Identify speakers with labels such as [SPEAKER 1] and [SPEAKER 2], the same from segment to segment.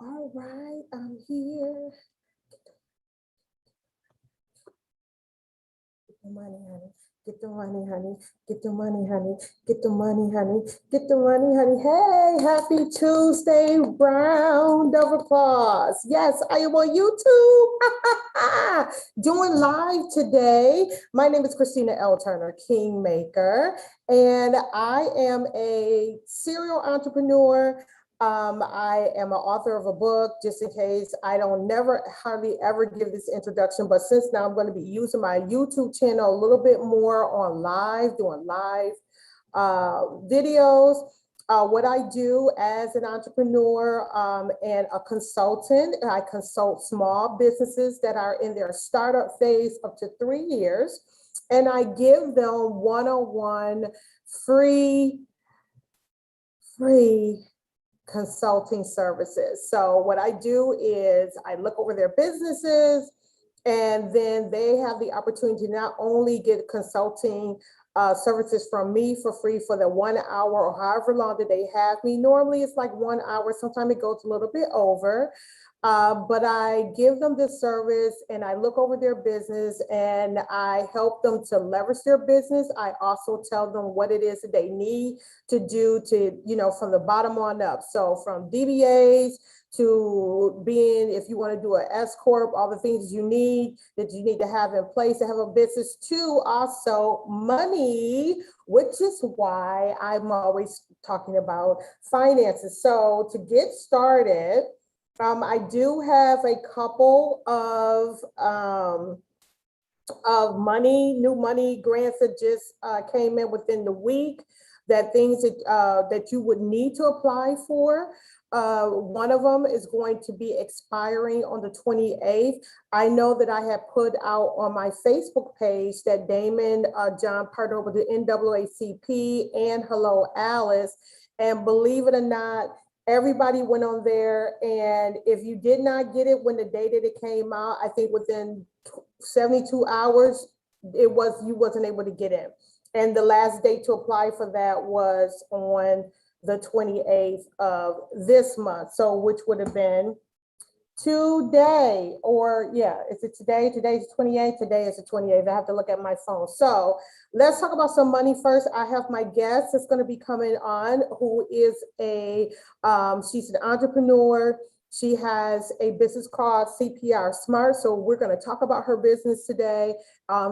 [SPEAKER 1] All right, I'm here. Get the money, honey. Get the money, honey. Get the money, honey. Get the money, honey. Get the money, honey. Hey, happy Tuesday. Round of applause. Yes, I am on YouTube. Doing live today. My name is Christina L. Turner, Kingmaker, and I am a serial entrepreneur. I am an author of a book, just in case I don't hardly ever give this introduction, but since now I'm going to be using my YouTube channel a little bit more on live, doing live videos. What I do as an entrepreneur and a consultant, I consult small businesses that are in their startup phase up to 3 years, and I give them one-on-one free consulting services. So what I do is I look over their businesses, and then they have the opportunity to not only get consulting services from me for free for the 1 hour or however long that they have me. Normally it's like 1 hour. Sometimes it goes a little bit over. But I give them this service and I look over their business and I help them to leverage their business. I also tell them what it is that they need to do to, from the bottom on up. So from DBAs to being, if you want to do an S Corp, all the things you need to have in place to have a business, to also money, which is why I'm always talking about finances. So to get started, I do have a couple of new money grants that just came in within the week, that things that you would need to apply for. One of them is going to be expiring on the 28th. I know that I have put out on my Facebook page that Damon John partnered with the NAACP and Hello Alice. And believe it or not, everybody went on there. And if you did not get it when the day that it came out, I think within 72 hours, you wasn't able to get in. And the last date to apply for that was on the 28th of this month. So which would have been today, or yeah, is it today? Today's 28th. Today is the 28th. I have to look at my phone. So let's talk about some money first. I have my guest that's going to be coming on, who is she's an entrepreneur. She has a business called CPR Smart. So we're going to talk about her business today.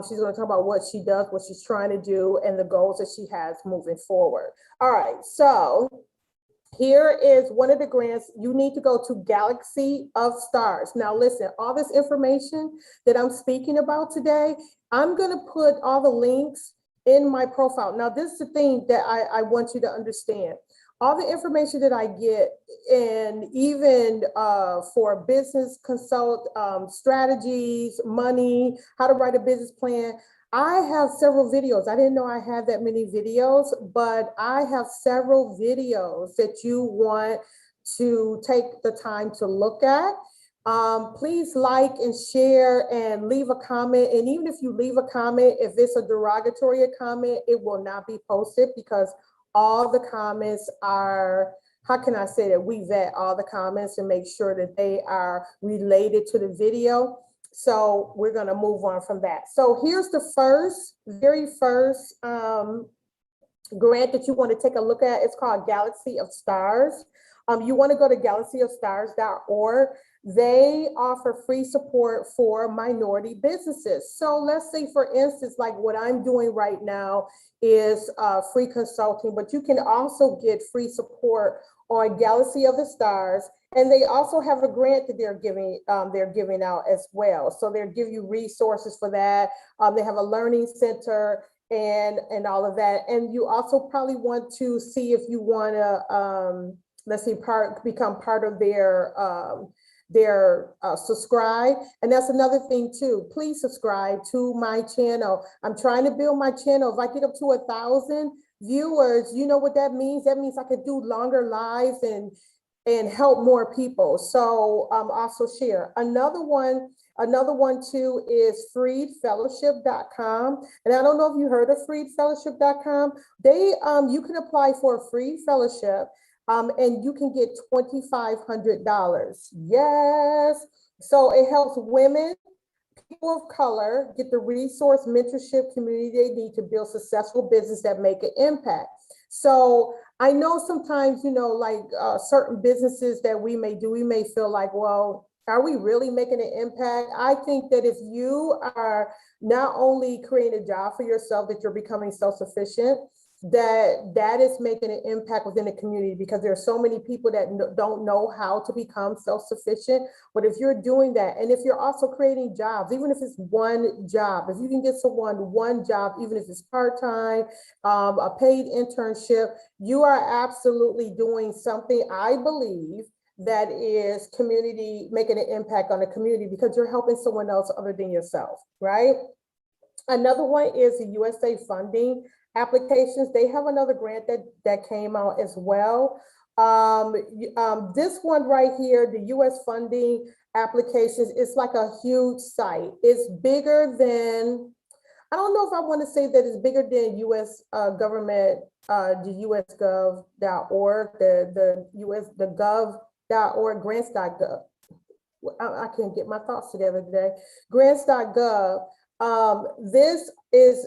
[SPEAKER 1] She's going to talk about what she does, what she's trying to do, and the goals that she has moving forward. All right. So here is one of the grants. You need to go to Galaxy of Stars. Now, listen, all this information that I'm speaking about today, I'm going to put all the links in my profile. Now, this is the thing that I want you to understand. All the information that I get, and even for business consult, strategies, money, how to write a business plan, I have several videos. I didn't know I had that many videos, but I have several videos that you want to take the time to look at. Please like and share and leave a comment. And even if you leave a comment, if it's a derogatory comment, it will not be posted, because all the comments are, how can I say that? We vet all the comments and make sure that they are related to the video. So we're going to move on from that. So here's the very first grant that you want to take a look at. It's called Galaxy of Stars. You want to go to galaxyofstars.org. They offer free support for minority businesses. So let's say, for instance, like what I'm doing right now is free consulting, but you can also get free support on Galaxy of the Stars. And they also have a grant that they're giving out as well. So they'll give you resources for that. They have a learning center and all of that. And you also probably want to see if you want to, become part of their subscribe. And that's another thing too. Please subscribe to my channel. I'm trying to build my channel. If I get up to 1,000 viewers, you know what that means? That means I could do longer lives and help more people. So also share. Another one too is freedfellowship.com. And I don't know if you heard of freedfellowship.com. You can apply for a free fellowship. and you can get $2,500. Yes. So it helps women, people of color get the resource, mentorship, community they need to build successful business that make an impact. So I know sometimes, like certain businesses that we may do, we may feel like, well, are we really making an impact? I think that if you are not only creating a job for yourself, that you're becoming self-sufficient, that is making an impact within the community, because there are so many people that don't know how to become self-sufficient. But if you're doing that, and if you're also creating jobs, even if it's one job, if you can get someone one job, even if it's part-time, a paid internship, you are absolutely doing something, I believe, that is community, making an impact on the community, because you're helping someone else other than yourself, right? Another one is the USA funding applications. They have another grant that came out as well. This one right here, the US funding applications, it's like a huge site. It's bigger than, I don't know if I want to say that it's bigger than US government, the usgov.org, the gov.org, grants.gov. I can't get my thoughts together today. Grants.gov. This is,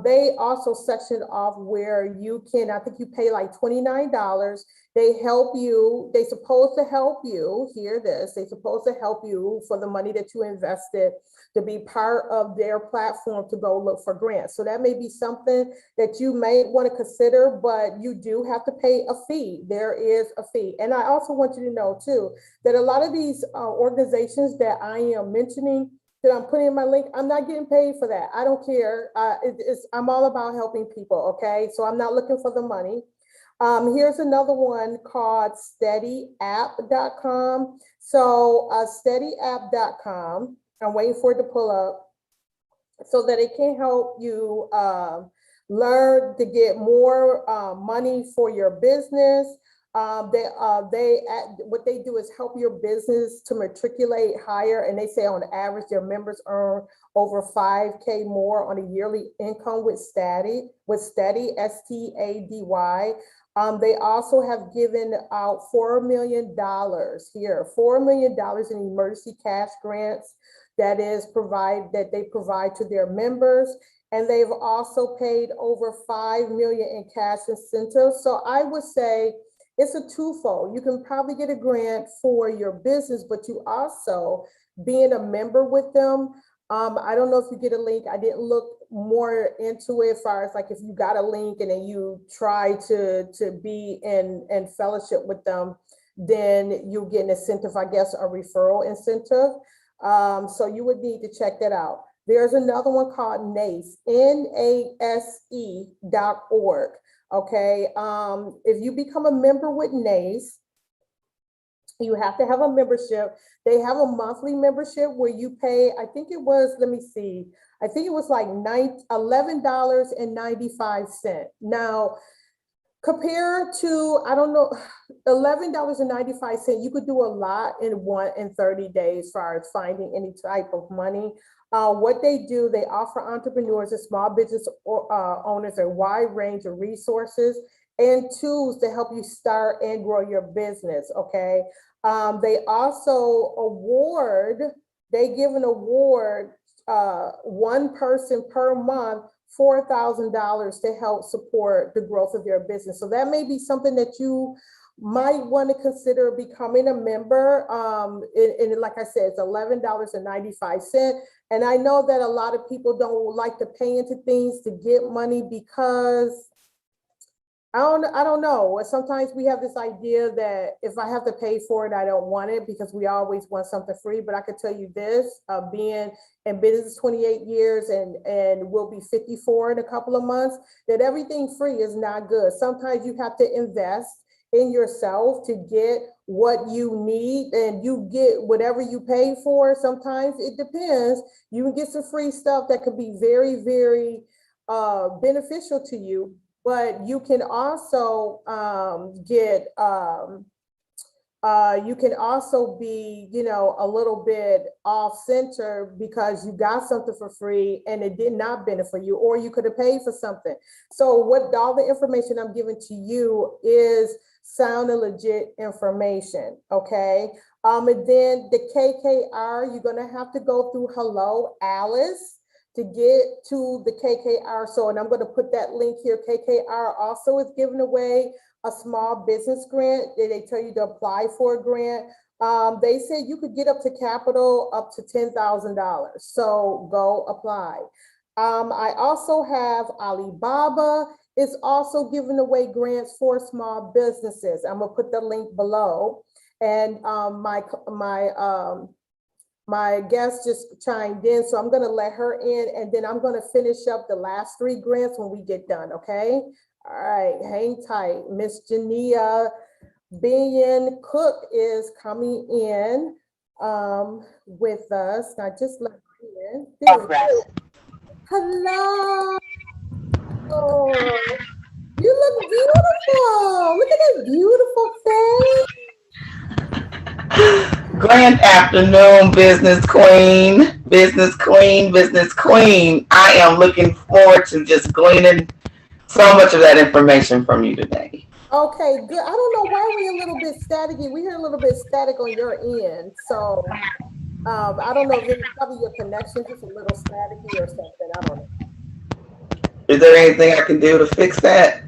[SPEAKER 1] they also section off where you can, I think you pay like $29. They help you, they supposed to help you, hear this, they supposed to help you for the money that you invested to be part of their platform to go look for grants. So that may be something that you may want to consider, but you do have to pay a fee. There is a fee. And I also want you to know too, that a lot of these organizations that I am mentioning, that I'm putting in my link, I'm not getting paid for that. I don't care. I'm all about helping people, okay? So I'm not looking for the money. Here's another one called steadyapp.com. So steadyapp.com, I'm waiting for it to pull up so that it can help you learn to get more money for your business. What they do is help your business to matriculate higher, and they say on average their members earn over 5K more on a yearly income with Steady, STADY. They also have given out $4 million here, $4 million in emergency cash grants that they provide to their members. And they've also paid over $5 million in cash incentives. So I would say it's a twofold. You can probably get a grant for your business, but you also being a member with them. I don't know if you get a link. I didn't look more into it as far as like if you got a link and then you try to be in fellowship with them, then you get an incentive, I guess, a referral incentive. So you would need to check that out. There's another one called NASE, NASE.org. Okay, if you become a member with NASE, you have to have a membership. They have a monthly membership where you pay, I think it was, let me see, I think it was like $11.95. Now, compared to, I don't know, $11.95, you could do a lot in 30 days as far as finding any type of money. What they do, they offer entrepreneurs and small business owners a wide range of resources and tools to help you start and grow your business, okay? They also give an award, one person per month, $4,000 to help support the growth of your business. So that may be something that you might want to consider becoming a member. And like I said, it's $11.95. And I know that a lot of people don't like to pay into things to get money because I don't know. Sometimes we have this idea that if I have to pay for it, I don't want it because we always want something free. But I can tell you this, being in business 28 years and we'll be 54 in a couple of months, that everything free is not good. Sometimes you have to invest in yourself to get what you need, and you get whatever you pay for. Sometimes it depends. You can get some free stuff that could be very, very beneficial to you. But you can also you can also be, a little bit off center because you got something for free and it did not benefit you, or you could have paid for something. So what all the information I'm giving to you is sound and legit information, okay? And then the KKR, you're gonna have to go through Hello Alice to get to the KKR. So, and I'm gonna put that link here. KKR also is giving away a small business grant. They tell you to apply for a grant. They said you could get up to capital up to $10,000. So go apply. I also have Alibaba is also giving away grants for small businesses. I'm gonna put the link below. And my guest just chimed in, so I'm gonna let her in, and then I'm gonna finish up the last 3 grants when we get done, okay? All right, hang tight. Miss Janina Beyan-Cook is coming in with us. I just let her in. Hello. Oh, you look beautiful. Look at that beautiful face.
[SPEAKER 2] Grand afternoon, business queen, business queen, business queen. I am looking forward to just gleaning so much of that information from you today.
[SPEAKER 1] Okay, good. I don't know why we're a little bit staticky. We hear a little bit static on your end. So I don't know if it's probably your connection, just a little staticky or something. I don't know.
[SPEAKER 2] Is there anything I can do to fix that?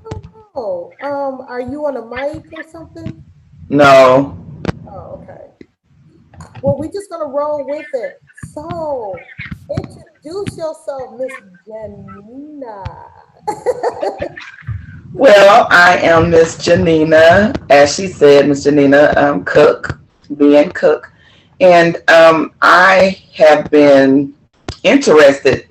[SPEAKER 1] I don't know. Are you on a mic or something?
[SPEAKER 2] No.
[SPEAKER 1] Oh, okay. Well, we're just gonna roll with it. So, introduce yourself, Miss Janina.
[SPEAKER 2] Well, I am Miss Janina, as she said, Miss Janina Cook, Beyan-Cook, and I have been interested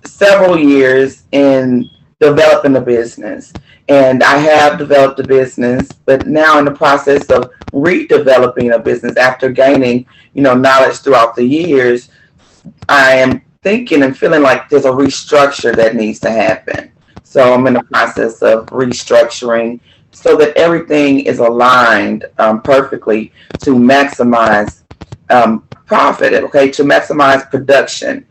[SPEAKER 2] several years in developing a business. And I have developed a business, but now in the process of redeveloping a business after gaining, knowledge throughout the years, I am thinking and feeling like there's a restructure that needs to happen. So I'm in the process of restructuring so that everything is aligned perfectly to maximize profit, okay, to maximize production,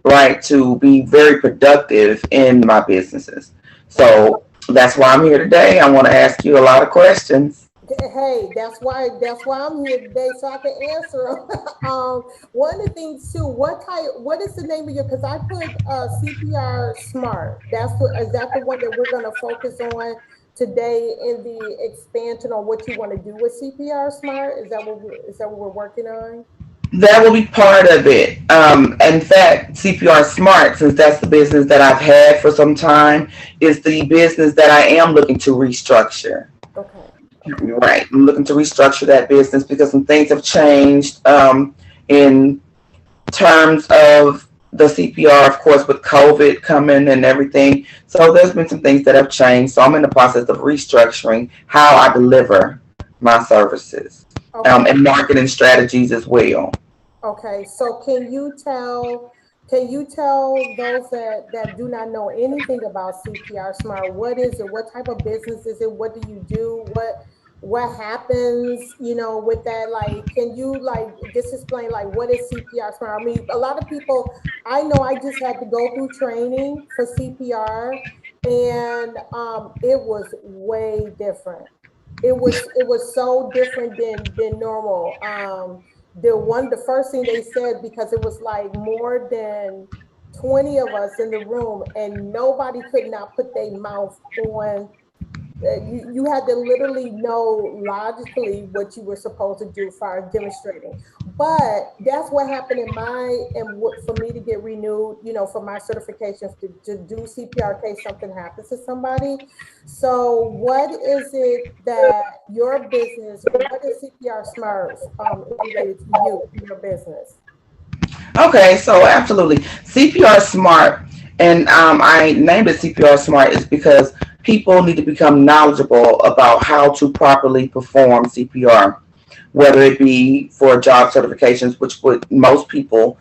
[SPEAKER 2] right, to be very productive in my businesses. So that's why I'm here today. I want to ask you a lot of questions.
[SPEAKER 1] Hey, that's why I'm here today, so I can answer them. One of the things too, what is the name of your? Because I put CPR Smart. Is that the one that we're going to focus on today in the expansion on what you want to do with CPR Smart? Is that what we're working on?
[SPEAKER 2] That will be part of it. In fact, CPR Smart, since that's the business that I've had for some time, is the business that I am looking to restructure.
[SPEAKER 1] Okay.
[SPEAKER 2] Right. I'm looking to restructure that business because some things have changed in terms of the CPR, of course, with COVID coming and everything. So there's been some things that have changed. So I'm in the process of restructuring how I deliver my services
[SPEAKER 1] Okay.
[SPEAKER 2] and marketing strategies as well.
[SPEAKER 1] Okay. So can you tell those that do not know anything about CPR Smart, what is it? What type of business is it? What do you do? What happens, with that? Like, can you like just explain like what is CPR Smart? I mean, a lot of people, I know I just had to go through training for CPR, and it was way different. It was so different than normal. The first thing they said, because it was like more than 20 of us in the room and nobody could not put their mouth on. You had to literally know logically what you were supposed to do for demonstrating. But that's what happened for me to get renewed, for my certifications to do CPR in case something happens to somebody. So what is it that your business, what is CPR Smart related to you and your business?
[SPEAKER 2] Okay, so absolutely. CPR Smart, and I named it CPR Smart is because people need to become knowledgeable about how to properly perform CPR, whether it be for job certifications, which what most people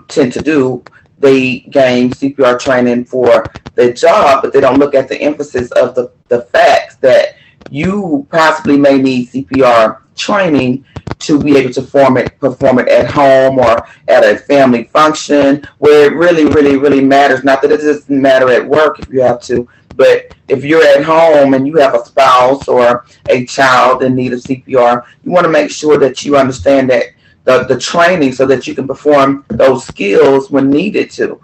[SPEAKER 2] tend to do. They gain CPR training for their job, but they don't look at the emphasis of the facts that you possibly may need CPR training to be able to perform it at home or at a family function where it really, really, really matters. Not that it doesn't matter at work if you have to, But if you're at home and you have a spouse or a child in need of CPR, you want to make sure that you understand that the training so that you can perform those skills when needed to.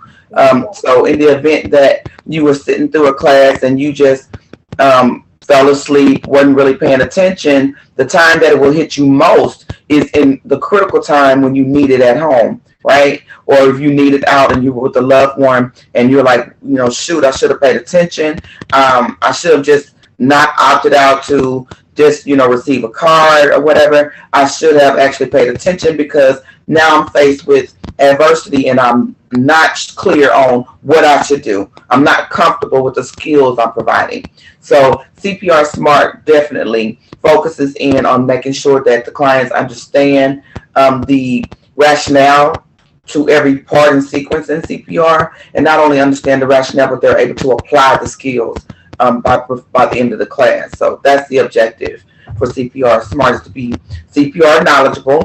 [SPEAKER 2] So in the event that you were sitting through a class and you just fell asleep, wasn't really paying attention, the time that it will hit you most is in the critical time when you need it at home, right? Or if you need it out and you were with a loved one and you're like, shoot, I should have paid attention. I should have just not opted out to just, receive a card or whatever. I should have actually paid attention because now I'm faced with adversity and I'm not clear on what I should do. I'm not comfortable with the skills I'm providing. So CPR Smart definitely focuses in on making sure that the clients understand the rationale to every part and sequence in CPR, and not only understand the rationale, but they're able to apply the skills by the end of the class. So that's the objective for CPR Smart, is to be CPR knowledgeable,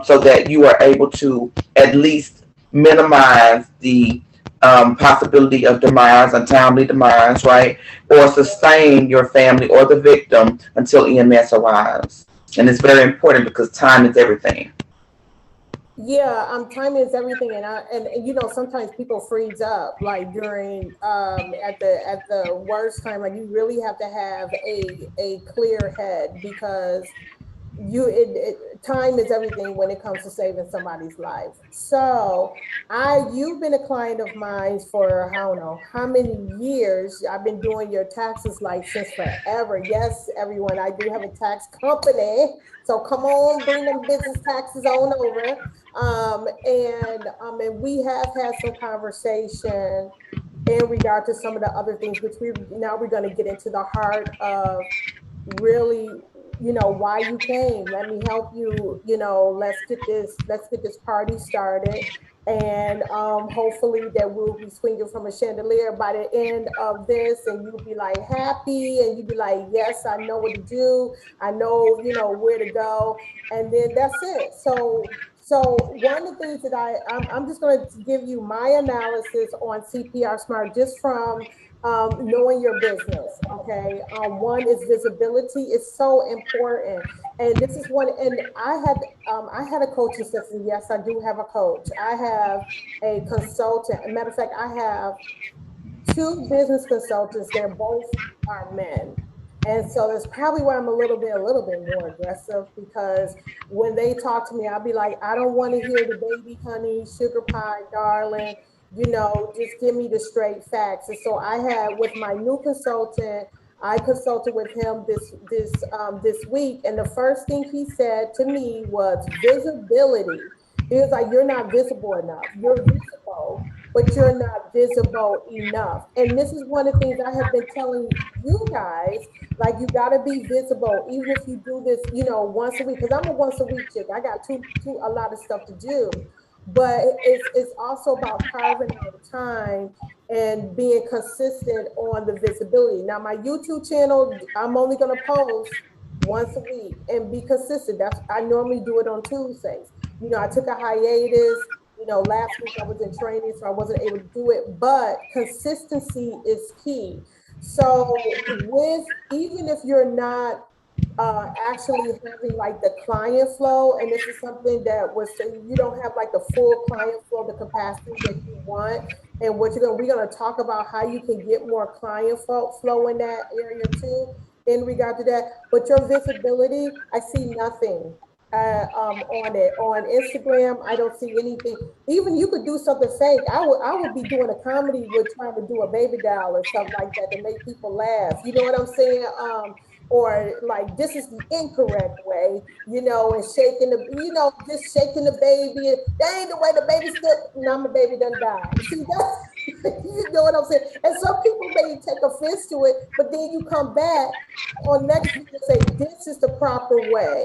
[SPEAKER 2] so that you are able to at least minimize the possibility of demise, untimely demise, right? Or sustain your family or the victim until EMS arrives. And it's very important because time is everything.
[SPEAKER 1] Yeah, time is everything, and sometimes people freeze up like during at the worst time. Like you really have to have a clear head because time is everything when it comes to saving somebody's life. So you've been a client of mine for I don't know how many years. I've been doing your taxes like since forever. Yes, everyone, I do have a tax company. So come on, bring them business taxes on over. And we have had some conversation in regard to some of the other things, which we're going to get into the heart of really, why you came. Let me help you. Let's get this party started, and hopefully that we'll be swinging from a chandelier by the end of this, and you'll be like happy, and you'll be like, yes, I know what to do. I know, where to go, and then that's it. So one of the things that I'm just going to give you my analysis on CPR Smart, just from knowing your business. Okay. One is visibility is so important. And this is one, and I had a coaching session. Yes, I do have a coach. I have a consultant. Matter of fact, I have two business consultants. They're both are men. And so that's probably why I'm a little bit more aggressive, because when they talk to me, I'll be like, I don't want to hear the baby honey, sugar pie, darling, just give me the straight facts. And so I had with my new consultant, I consulted with him this week, and the first thing he said to me was visibility. He was like, "You're not visible enough. You're visible, but you're not visible enough." And this is one of the things I have been telling you guys. Like, you got to be visible, even if you do this, once a week. Because I'm a once a week chick. I got a lot of stuff to do, but it's also about carving out time and being consistent on the visibility. Now, my YouTube channel, I'm only going to post once a week and be consistent. I normally do it on Tuesdays. I took a hiatus. Last week I was in training, so I wasn't able to do it. But consistency is key. So even if you're not actually having like the client flow, and this is something that you don't have like the full client flow, the capacity that you want, and we're gonna talk about how you can get more client flow in that area too, in regard to that. But your visibility, I see nothing on it. On Instagram, I don't see anything. Even you could do something fake. I would be doing a comedy with trying to do a baby doll or something like that to make people laugh. You know what I'm saying? Or like, this is the incorrect way, and just shaking the baby. That ain't the way the baby stood. Now my baby done died. See that? You know what I'm saying? And some people may take offense to it, but then you come back on next week and say, this is the proper way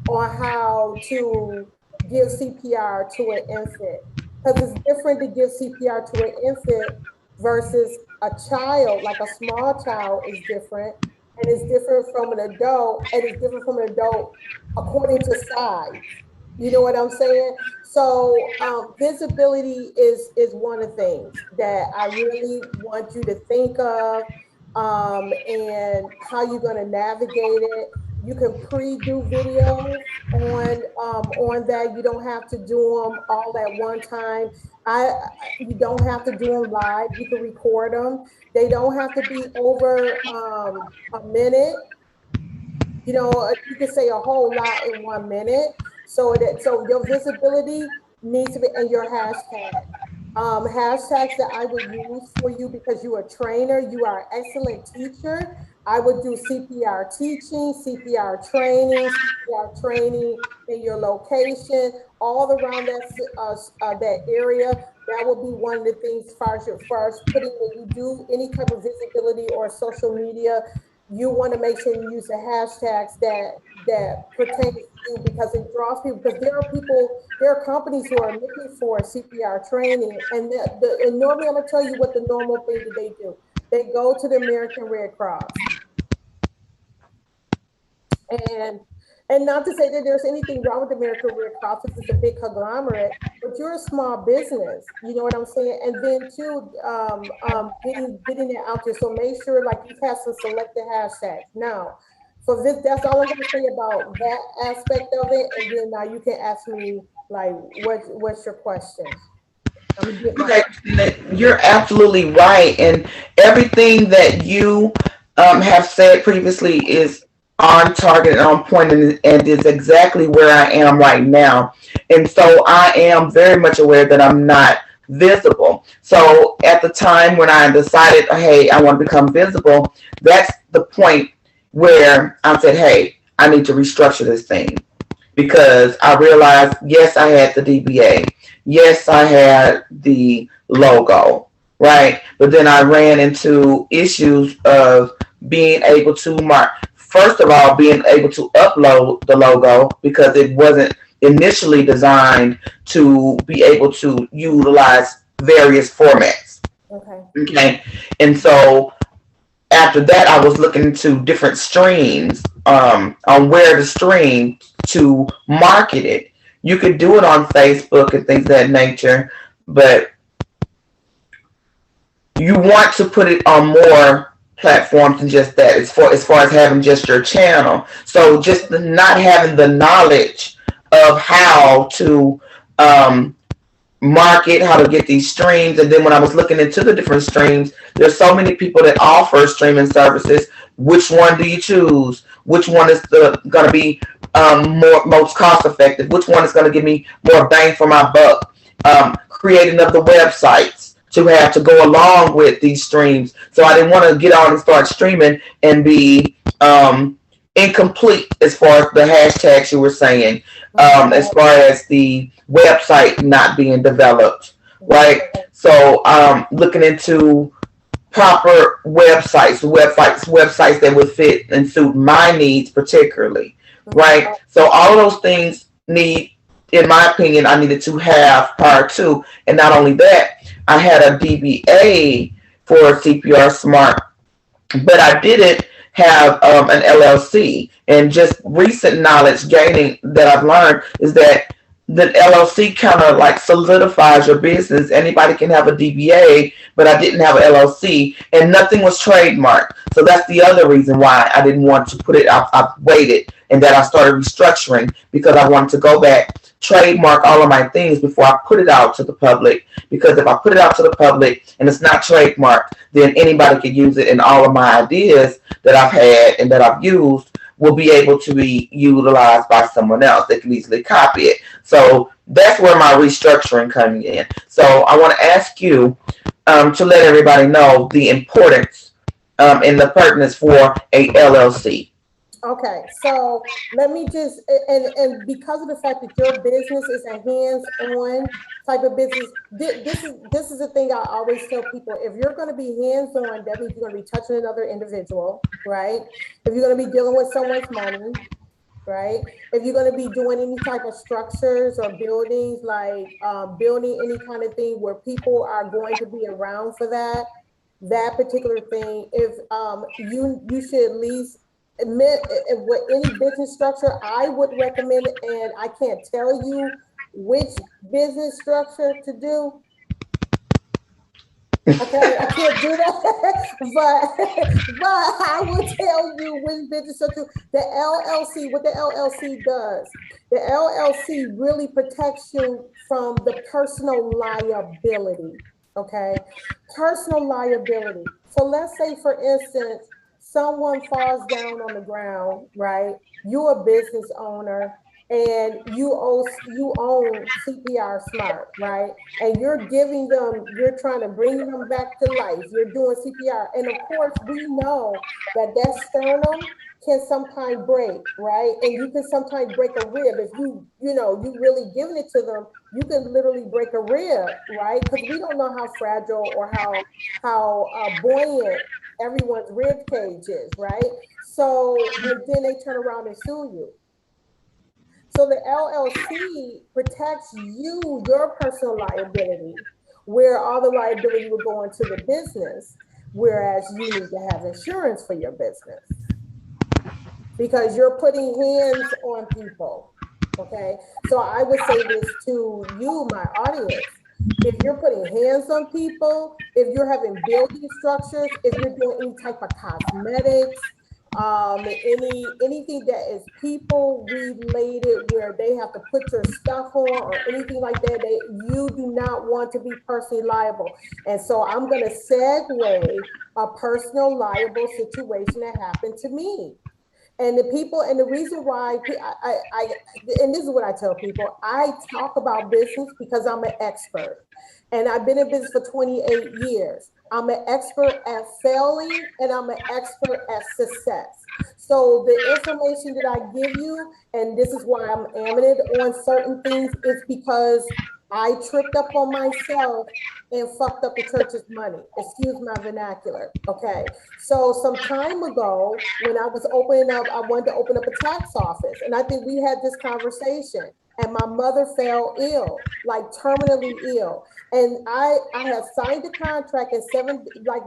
[SPEAKER 1] on how to give CPR to an infant. Because it's different to give CPR to an infant versus a child. Like a small child is different, and it's different from an adult, and it's different from an adult according to size. You know what I'm saying? So visibility is one of the things that I really want you to think of. and how you're going to navigate it. You can pre-do videos on that. You don't have to do them all at one time. You don't have to do them live. You can record them. They don't have to be over a minute. You know, you can say a whole lot in 1 minute. So your visibility needs to be, and your hashtag. Hashtags that I would use for you, because you are a trainer, you are an excellent teacher. I would do CPR teaching, CPR training in your location, all around that area. That would be one of the things as far as your first putting, when you do any type of visibility or social media, you want to make sure you use the hashtags that pertain to you, because it draws people. Because there are companies who are looking for CPR training, and and normally I'm gonna tell you what the normal thing that they do. They go to the American Red Cross, and not to say that there's anything wrong with the American Red Cross, because it's a big conglomerate, but you're a small business. You know what I'm saying? And then too, getting it out there. So make sure, like, you have some selected hashtags. Now, for this, that's all I'm gonna say about that aspect of it. And then now you can ask me, like, what's your question? I'm gonna get my.
[SPEAKER 2] Okay, you're absolutely right, and everything that you have said previously is on target and on point, and is exactly where I am right now. And so I am very much aware that I'm not visible. So at the time when I decided, hey, I want to become visible, that's the point where I said, hey, I need to restructure this thing, because I realized, yes, I had the DBA. Yes, I had the logo, right? But then I ran into issues of being able to mark. First of all, being able to upload the logo, because it wasn't initially designed to be able to utilize various formats.
[SPEAKER 1] Okay.
[SPEAKER 2] Okay. And so after that, I was looking into different streams, on where to stream to market it. You could do it on Facebook and things of that nature, but you want to put it on more platforms than just that, as far as having just your channel. So just not having the knowledge of how to market, how to get these streams. And then when I was looking into the different streams, there's so many people that offer streaming services. Which one do you choose? Which one is going to be most cost effective? Which one is going to give me more bang for my buck? Creating of the websites to have to go along with these streams. So I didn't want to get on and start streaming and be incomplete as far as the hashtags you were saying, as far as the website not being developed, right? So looking into proper websites that would fit and suit my needs particularly, right? So all of those things need, in my opinion, I needed to have prior to. And not only that, I had a DBA for CPR Smart, but I didn't have an LLC. And just recent knowledge gaining that I've learned is that the LLC kind of like solidifies your business. Anybody can have a DBA, but I didn't have an LLC, and nothing was trademarked. So that's the other reason why I didn't want to put it. I waited, and then I started restructuring, because I wanted to go back, trademark all of my things before I put it out to the public. Because if I put it out to the public and it's not trademarked, then anybody can use it, and all of my ideas that I've had and that I've used will be able to be utilized by someone else. They can easily copy it. So that's where my restructuring coming in. So I want to ask you to let everybody know the importance and the pertinence for a LLC.
[SPEAKER 1] Okay, so let me just, and because of the fact that your business is a hands-on type of business, this is the thing I always tell people. If you're going to be hands-on, that means you're going to be touching another individual, right? If you're going to be dealing with someone's money, right? If you're going to be doing any type of structures or buildings, like building any kind of thing where people are going to be around for that particular thing, if you should at least admit with any business structure, I would recommend it, and I can't tell you which business structure to do. Okay, I can't do that, but I will tell you when business are the LLC, what the LLC does. The LLC really protects you from the personal liability. Okay, personal liability. So let's say, for instance, someone falls down on the ground, right? You're a business owner and you own CPR Smart, right? And you're giving them, you're trying to bring them back to life. You're doing CPR. And of course, we know that that sternum can sometimes break, right? And you can sometimes break a rib. If you really giving it to them, you can literally break a rib, right? Because we don't know how fragile or how buoyant everyone's rib cage is, right? So, and then they turn around and sue you. So the LLC protects you, your personal liability, where all the liability will go into the business, whereas you need to have insurance for your business because you're putting hands on people. Okay. So I would say this to you, my audience. If you're putting hands on people, if you're having building structures, if you're doing any type of cosmetics, anything that is people related where they have to put your stuff on or anything like that, you do not want to be personally liable. And so I'm going to segue a personal liable situation that happened to me. And the people, and the reason why and this is what I tell people, I talk about business because I'm an expert. And I've been in business for 28 years. I'm an expert at failing and I'm an expert at success. So the information that I give you, and this is why I'm eminent on certain things, is because I tripped up on myself and fucked up the church's money. Excuse my vernacular. Okay. So some time ago, when I was opening up, I wanted to open up a tax office. And I think we had this conversation. And my mother fell ill, like terminally ill. And I had signed the contract and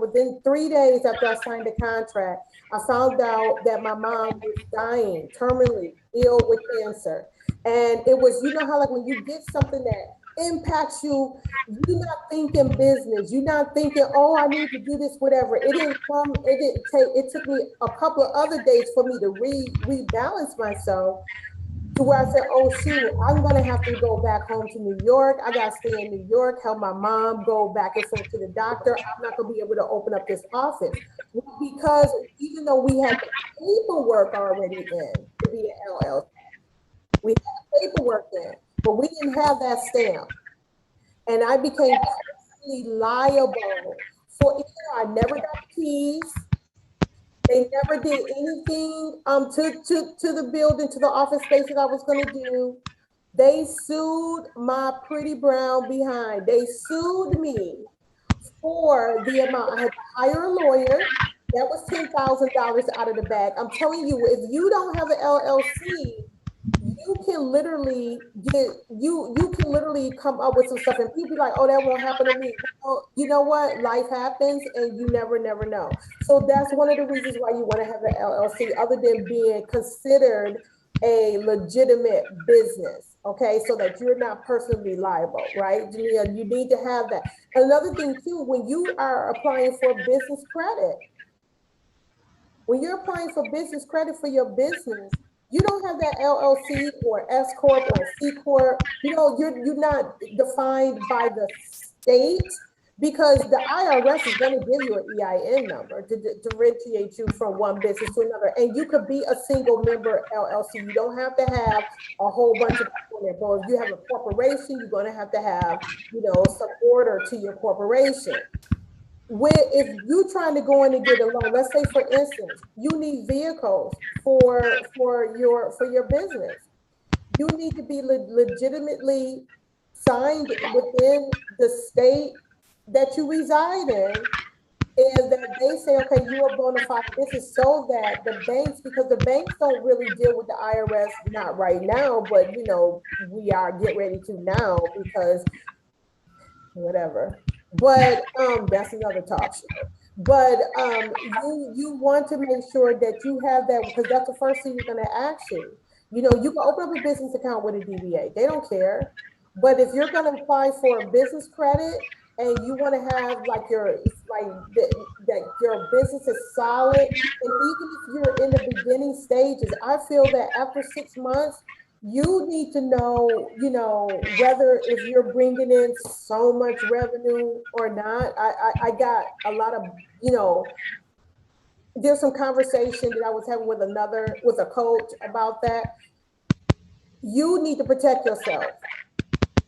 [SPEAKER 1] within 3 days after I signed the contract, I found out that my mom was dying, terminally ill with cancer. And it was, you know how like when you get something that impacts you, you're not thinking business. You're not thinking, oh, I need to do this, whatever. It took me a couple of other days for me to rebalance myself to where I said, oh, shoot, I'm going to have to go back home to New York. I got to stay in New York, help my mom go back and forth to the doctor. I'm not going to be able to open up this office because even though we had the paperwork already in to be an LLC, we had paperwork in, but we didn't have that stamp. And I became personally liable for either I never got the keys, they never did anything to the building, to the office space that I was going to do. They sued my pretty brown behind. They sued me for the amount. I had to hire a lawyer. That was $10,000 out of the bag. I'm telling you, if you don't have an LLC, you can literally come up with some stuff and people be like, oh, that won't happen to me. Well, you know what? Life happens and you never know. So that's one of the reasons why you want to have an LLC, other than being considered a legitimate business. Okay, so that you're not personally liable, right? Janina, you need to have that. Another thing too, when you are applying for business credit, when you're applying for business credit for your business, you don't have that LLC or S corp or C corp. You're not defined by the state because the IRS is going to give you an EIN number to differentiate you from one business to another. And you could be a single member LLC. You don't have to have a whole bunch of people in there. But if you have a corporation, you're going to have, some order to your corporation. If you're trying to go in and get a loan, let's say for instance, you need vehicles for your business. You need to be legitimately signed within the state that you reside in, and that they say, okay, you are bona fide business, so that the banks, because the banks don't really deal with the IRS, not right now, but we are get ready to now because whatever. But that's another talk show. But you want to make sure that you have that, because that's the first thing you're going to ask you. You can open up a business account with a DBA. They don't care. But if you're going to apply for a business credit and you want to have like that your business is solid. And even if you're in the beginning stages, I feel that after 6 months, you need to know, whether if you're bringing in so much revenue or not. I got a lot of, there's some conversation that I was having with a coach about that. You need to protect yourself.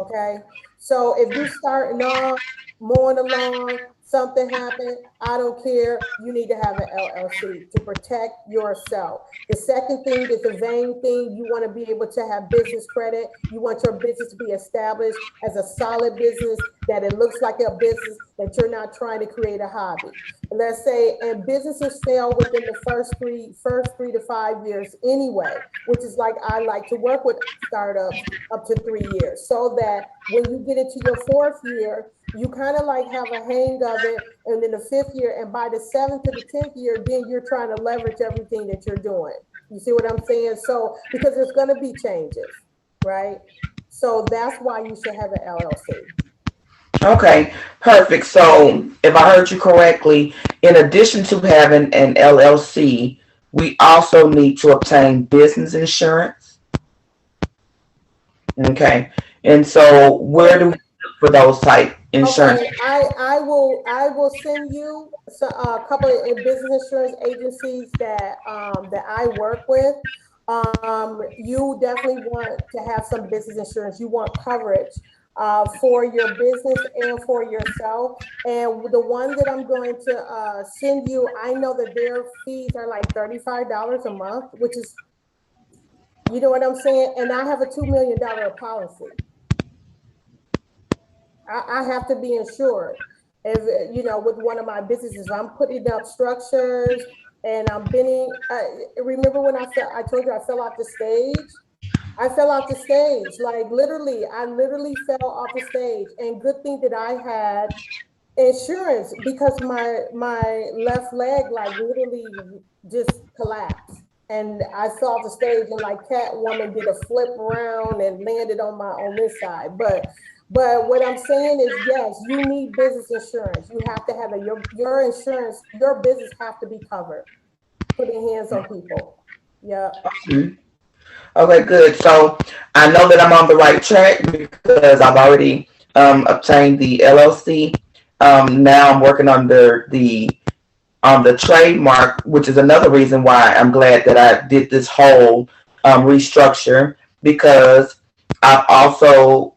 [SPEAKER 1] Okay. So if you starting off, mowing the lawn, something happened, I don't care. You need to have an LLC to protect yourself. The second thing is the vain thing. You want to be able to have business credit. You want your business to be established as a solid business, that it looks like a business, that you're not trying to create a hobby. Let's say, and businesses fail within the first 3 to 5 years anyway, which is like, I like to work with startups up to 3 years, so that when you get into your fourth year, you kind of like have a hang of it. And then the fifth year, and by the 7th to the 10th year, then you're trying to leverage everything that you're doing. You see what I'm saying? So, because there's going to be changes, right? So that's why you should have an LLC.
[SPEAKER 2] Okay, perfect. So if I heard you correctly, in addition to having an LLC, we also need to obtain business insurance. Okay. And so where do we look for those type insurance?
[SPEAKER 1] Okay, I will send you a couple of business insurance agencies that I work with. You definitely want to have some business insurance. You want coverage for your business and for yourself. And the one that I'm going to send you, I know that their fees are like $35 a month, which is, you know what I'm saying? And I have a $2 million policy. I have to be insured. If, with one of my businesses, I'm putting up structures and I'm bending. Remember when I told you I fell off the stage? I fell off the stage, like literally, I literally fell off the stage. And good thing that I had insurance, because my left leg like literally just collapsed. And I fell off the stage and like Catwoman did a flip around and landed on this side. But what I'm saying is, yes, you need business insurance. You have to have your insurance, your business have to be covered. Putting hands on people. Yeah.
[SPEAKER 2] Mhm. Okay, good. So I know that I'm on the right track because I've already obtained the LLC. Now I'm working on the trademark, which is another reason why I'm glad that I did this whole restructure, because I've also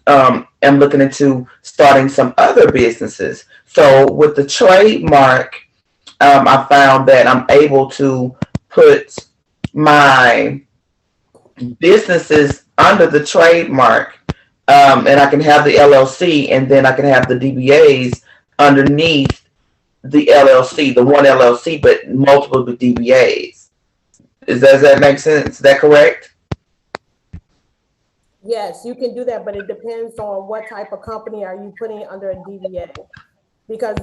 [SPEAKER 2] am looking into starting some other businesses. So with the trademark, I found that I'm able to put my businesses under the trademark, and I can have the LLC, and then I can have the DBAs underneath the LLC, the one LLC, but multiple DBAs. Does that make sense? Is that correct?
[SPEAKER 1] Yes, you can do that, but it depends on what type of company are you putting under a DBA. Because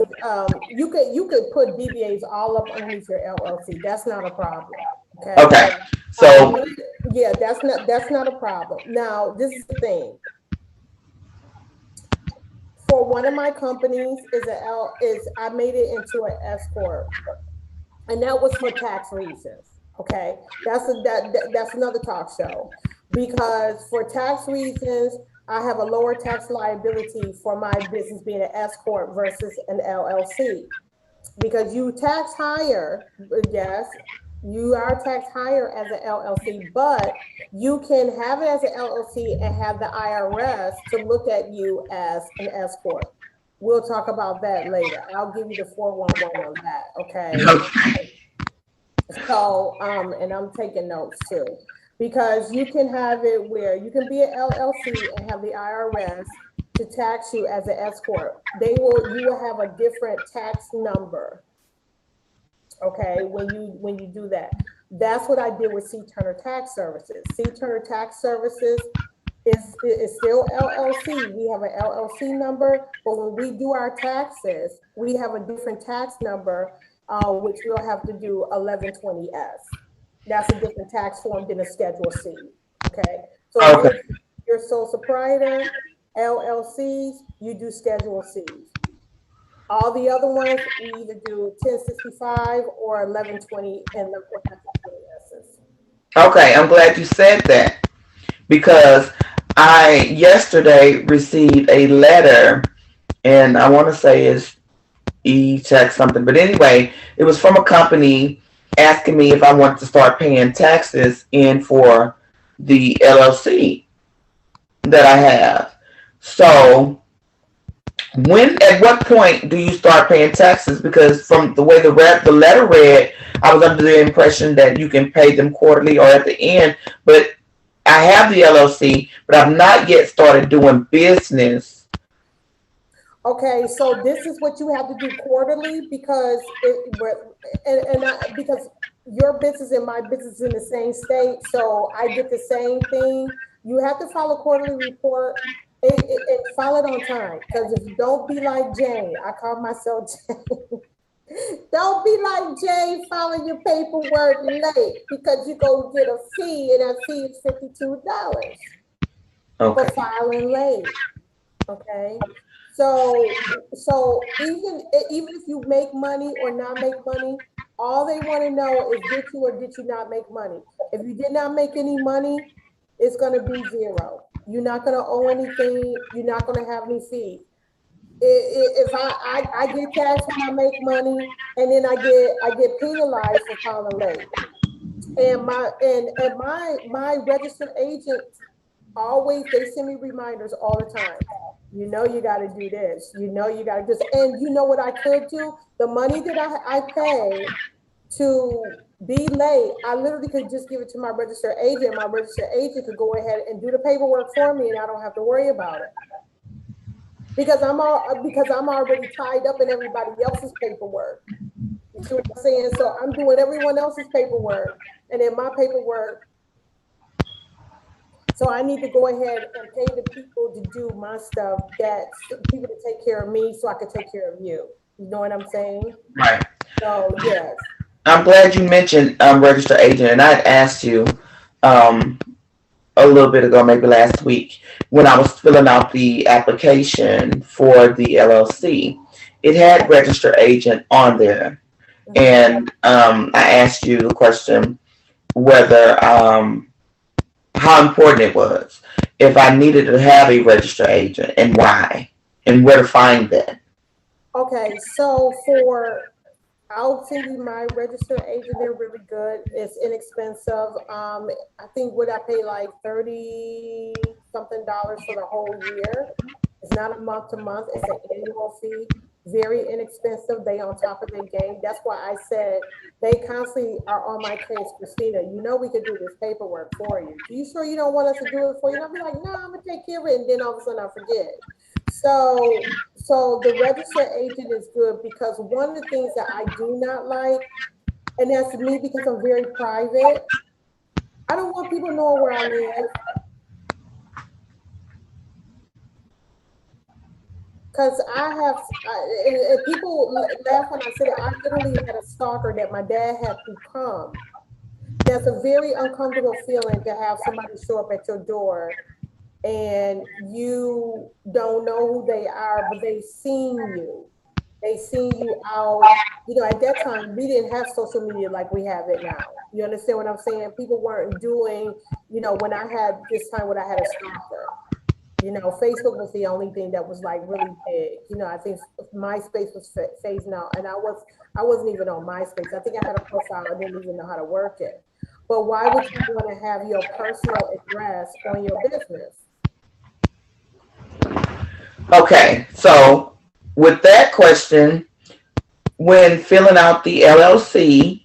[SPEAKER 1] you could put DBAs all up underneath your LLC. That's not a problem. Okay.
[SPEAKER 2] Okay. So
[SPEAKER 1] Yeah, that's not a problem. Now, this is the thing. For one of my companies I made it into an S corp, and that was for tax reasons. Okay, that's another talk show, because for tax reasons, I have a lower tax liability for my business being an S corp versus an LLC, because you tax higher. Yes, you are taxed higher as an LLC, but you can have it as an LLC and have the IRS to look at you as an S corp. We'll talk about that later. I'll give you the 411 on that. Okay. So, and I'm taking notes too, because you can have it where you can be an LLC and have the IRS to tax you as an S corp. You will have a different tax number. Okay, when you do that. That's what I did with C. Turner Tax Services. C. Turner Tax Services is still LLC. We have an LLC number, but when we do our taxes, we have a different tax number, which we'll have to do 1120S. That's a different tax form than a Schedule C. Okay, so
[SPEAKER 2] okay.
[SPEAKER 1] you're sole proprietor, LLCs, you do Schedule Cs. All the other ones, we either do 1065 or 1120 and 1120
[SPEAKER 2] Okay, I'm glad you said that because I yesterday received a letter, and I want to say it's e-check something, but anyway, it was from a company asking me if I wanted to start paying taxes in for the LLC that I have. So at what point do you start paying taxes? Because from the way the letter read, I was under the impression that you can pay them quarterly or at the end. But I have the LLC, but I've not yet started doing business.
[SPEAKER 1] Okay, so this is what you have to do quarterly because because your business and my business is in the same state, so I get the same thing. You have to file a quarterly report and file it on time. Because if you don't be like Jane, I call myself Jane. Don't be like Jane filing your paperwork late because you go get a fee and that fee is $52
[SPEAKER 2] Okay.
[SPEAKER 1] for filing late. Okay. So even if you make money or not make money, all they want to know is did you or did you not make money? If you did not make any money, it's going to be zero. You're not going to owe anything. You're not going to have any fees. If I get taxed when I make money, and then I get penalized for filing late. And my registered agent always, they send me reminders all the time. You know, you got to do this. You know, you got to do this. And you know what I could do? The money that I pay to be late, I literally could just give it to my registered agent. My registered agent could go ahead and do the paperwork for me, and I don't have to worry about it because I'm already tied up in everybody else's paperwork. You see what I'm saying? So I'm doing everyone else's paperwork, and then my paperwork. So I need to go ahead and pay the people to do my stuff, people to take care of me so I can take care of you. You know what I'm saying?
[SPEAKER 2] Right.
[SPEAKER 1] So yes.
[SPEAKER 2] I'm glad you mentioned registered agent, and I'd asked you um, a little bit ago, maybe last week, when I was filling out the application for the LLC. It had registered agent on there, and I asked you the question whether how important it was, if I needed to have a registered agent, and why, and where to find that.
[SPEAKER 1] Okay, so I'll send you my registered agent. They're really good. It's inexpensive. I think what I pay like 30 something dollars for the whole year. It's not a month to month, it's an annual fee. Very inexpensive. They on top of their game. That's why I said they constantly are on my case. Christina, you know we could do this paperwork for you. You sure you don't want us to do it for you? And I'll be like, no, I'm gonna take care of it. And then all of a sudden I forget. So the registered agent is good because one of the things that I do not like, and that's me because I'm very private, I don't want people knowing where I live. Because and people laugh when I say that I literally had a stalker that my dad had to come. That's a very uncomfortable feeling to have somebody show up at your door and you don't know who they are, but they've seen you. They seen you out. You know, at that time, we didn't have social media like we have it now. You understand what I'm saying? People weren't doing, when I had this time when I had a stalker. Facebook was the only thing that was like really big. I think MySpace was phasing out, and I wasn't even on MySpace. I think I had a profile. I didn't even know how to work it. But why would you want to have your personal address on your business?
[SPEAKER 2] Okay, so with that question, when filling out the LLC,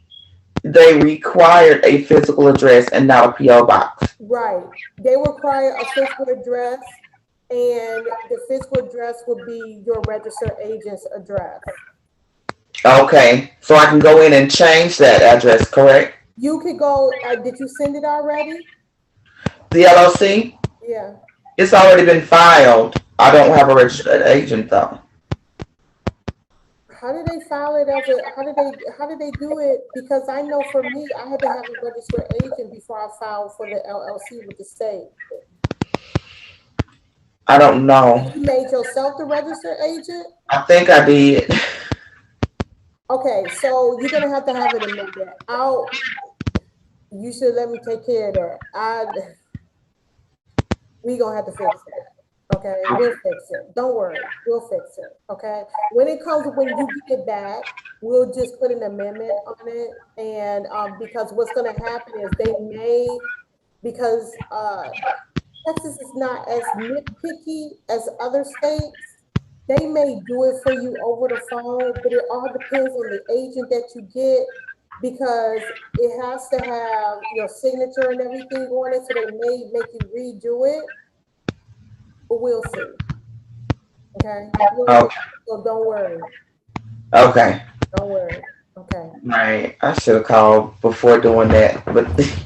[SPEAKER 2] they required a physical address and not a PO box.
[SPEAKER 1] Right. They require a physical address, and the physical address would be your registered agent's address.
[SPEAKER 2] Okay, so I can go in and change that address, correct?
[SPEAKER 1] You could go, did you send it already?
[SPEAKER 2] The LLC?
[SPEAKER 1] Yeah.
[SPEAKER 2] It's already been filed. I don't have a registered agent though.
[SPEAKER 1] How did they file it how did they do it? Because I know for me, I had to have a registered agent before I filed for the LLC with the state.
[SPEAKER 2] I don't know.
[SPEAKER 1] You made yourself the registered agent?
[SPEAKER 2] I think I did.
[SPEAKER 1] Okay, so you're gonna have it amended. You should let me take care of that. We gonna have to fix that. Okay, we'll fix it. Don't worry, we'll fix it. Okay. When you get it back, we'll just put an amendment on it. And because what's gonna happen is because Texas is not as nitpicky as other states. They may do it for you over the phone, but it all depends on the agent that you get because it has to have your signature and everything on it. So they may make you redo it, but we'll see. Okay. We'll see.
[SPEAKER 2] Okay.
[SPEAKER 1] So don't worry.
[SPEAKER 2] Okay.
[SPEAKER 1] Don't worry. Okay.
[SPEAKER 2] Right. I should have called before doing that. But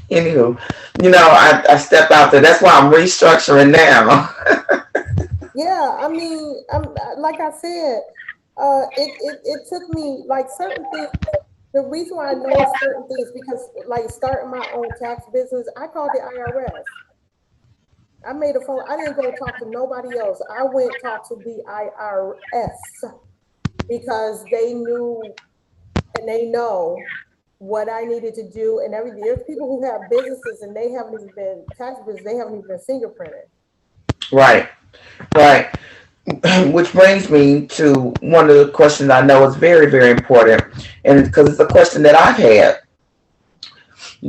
[SPEAKER 2] anywho, I stepped out there. That's why I'm restructuring now.
[SPEAKER 1] Yeah, I mean, like I said, it took me like certain things. The reason why I know certain things because like starting my own tax business, I called the IRS. I made a phone. I didn't go talk to nobody else. I went talk to the IRS because they knew and they know what I needed to do and everything. There's people who have businesses and they haven't even been tax business. They haven't even been fingerprinted.
[SPEAKER 2] Right. Right. Which brings me to one of the questions I know is very, very important. And because it's a question that I've had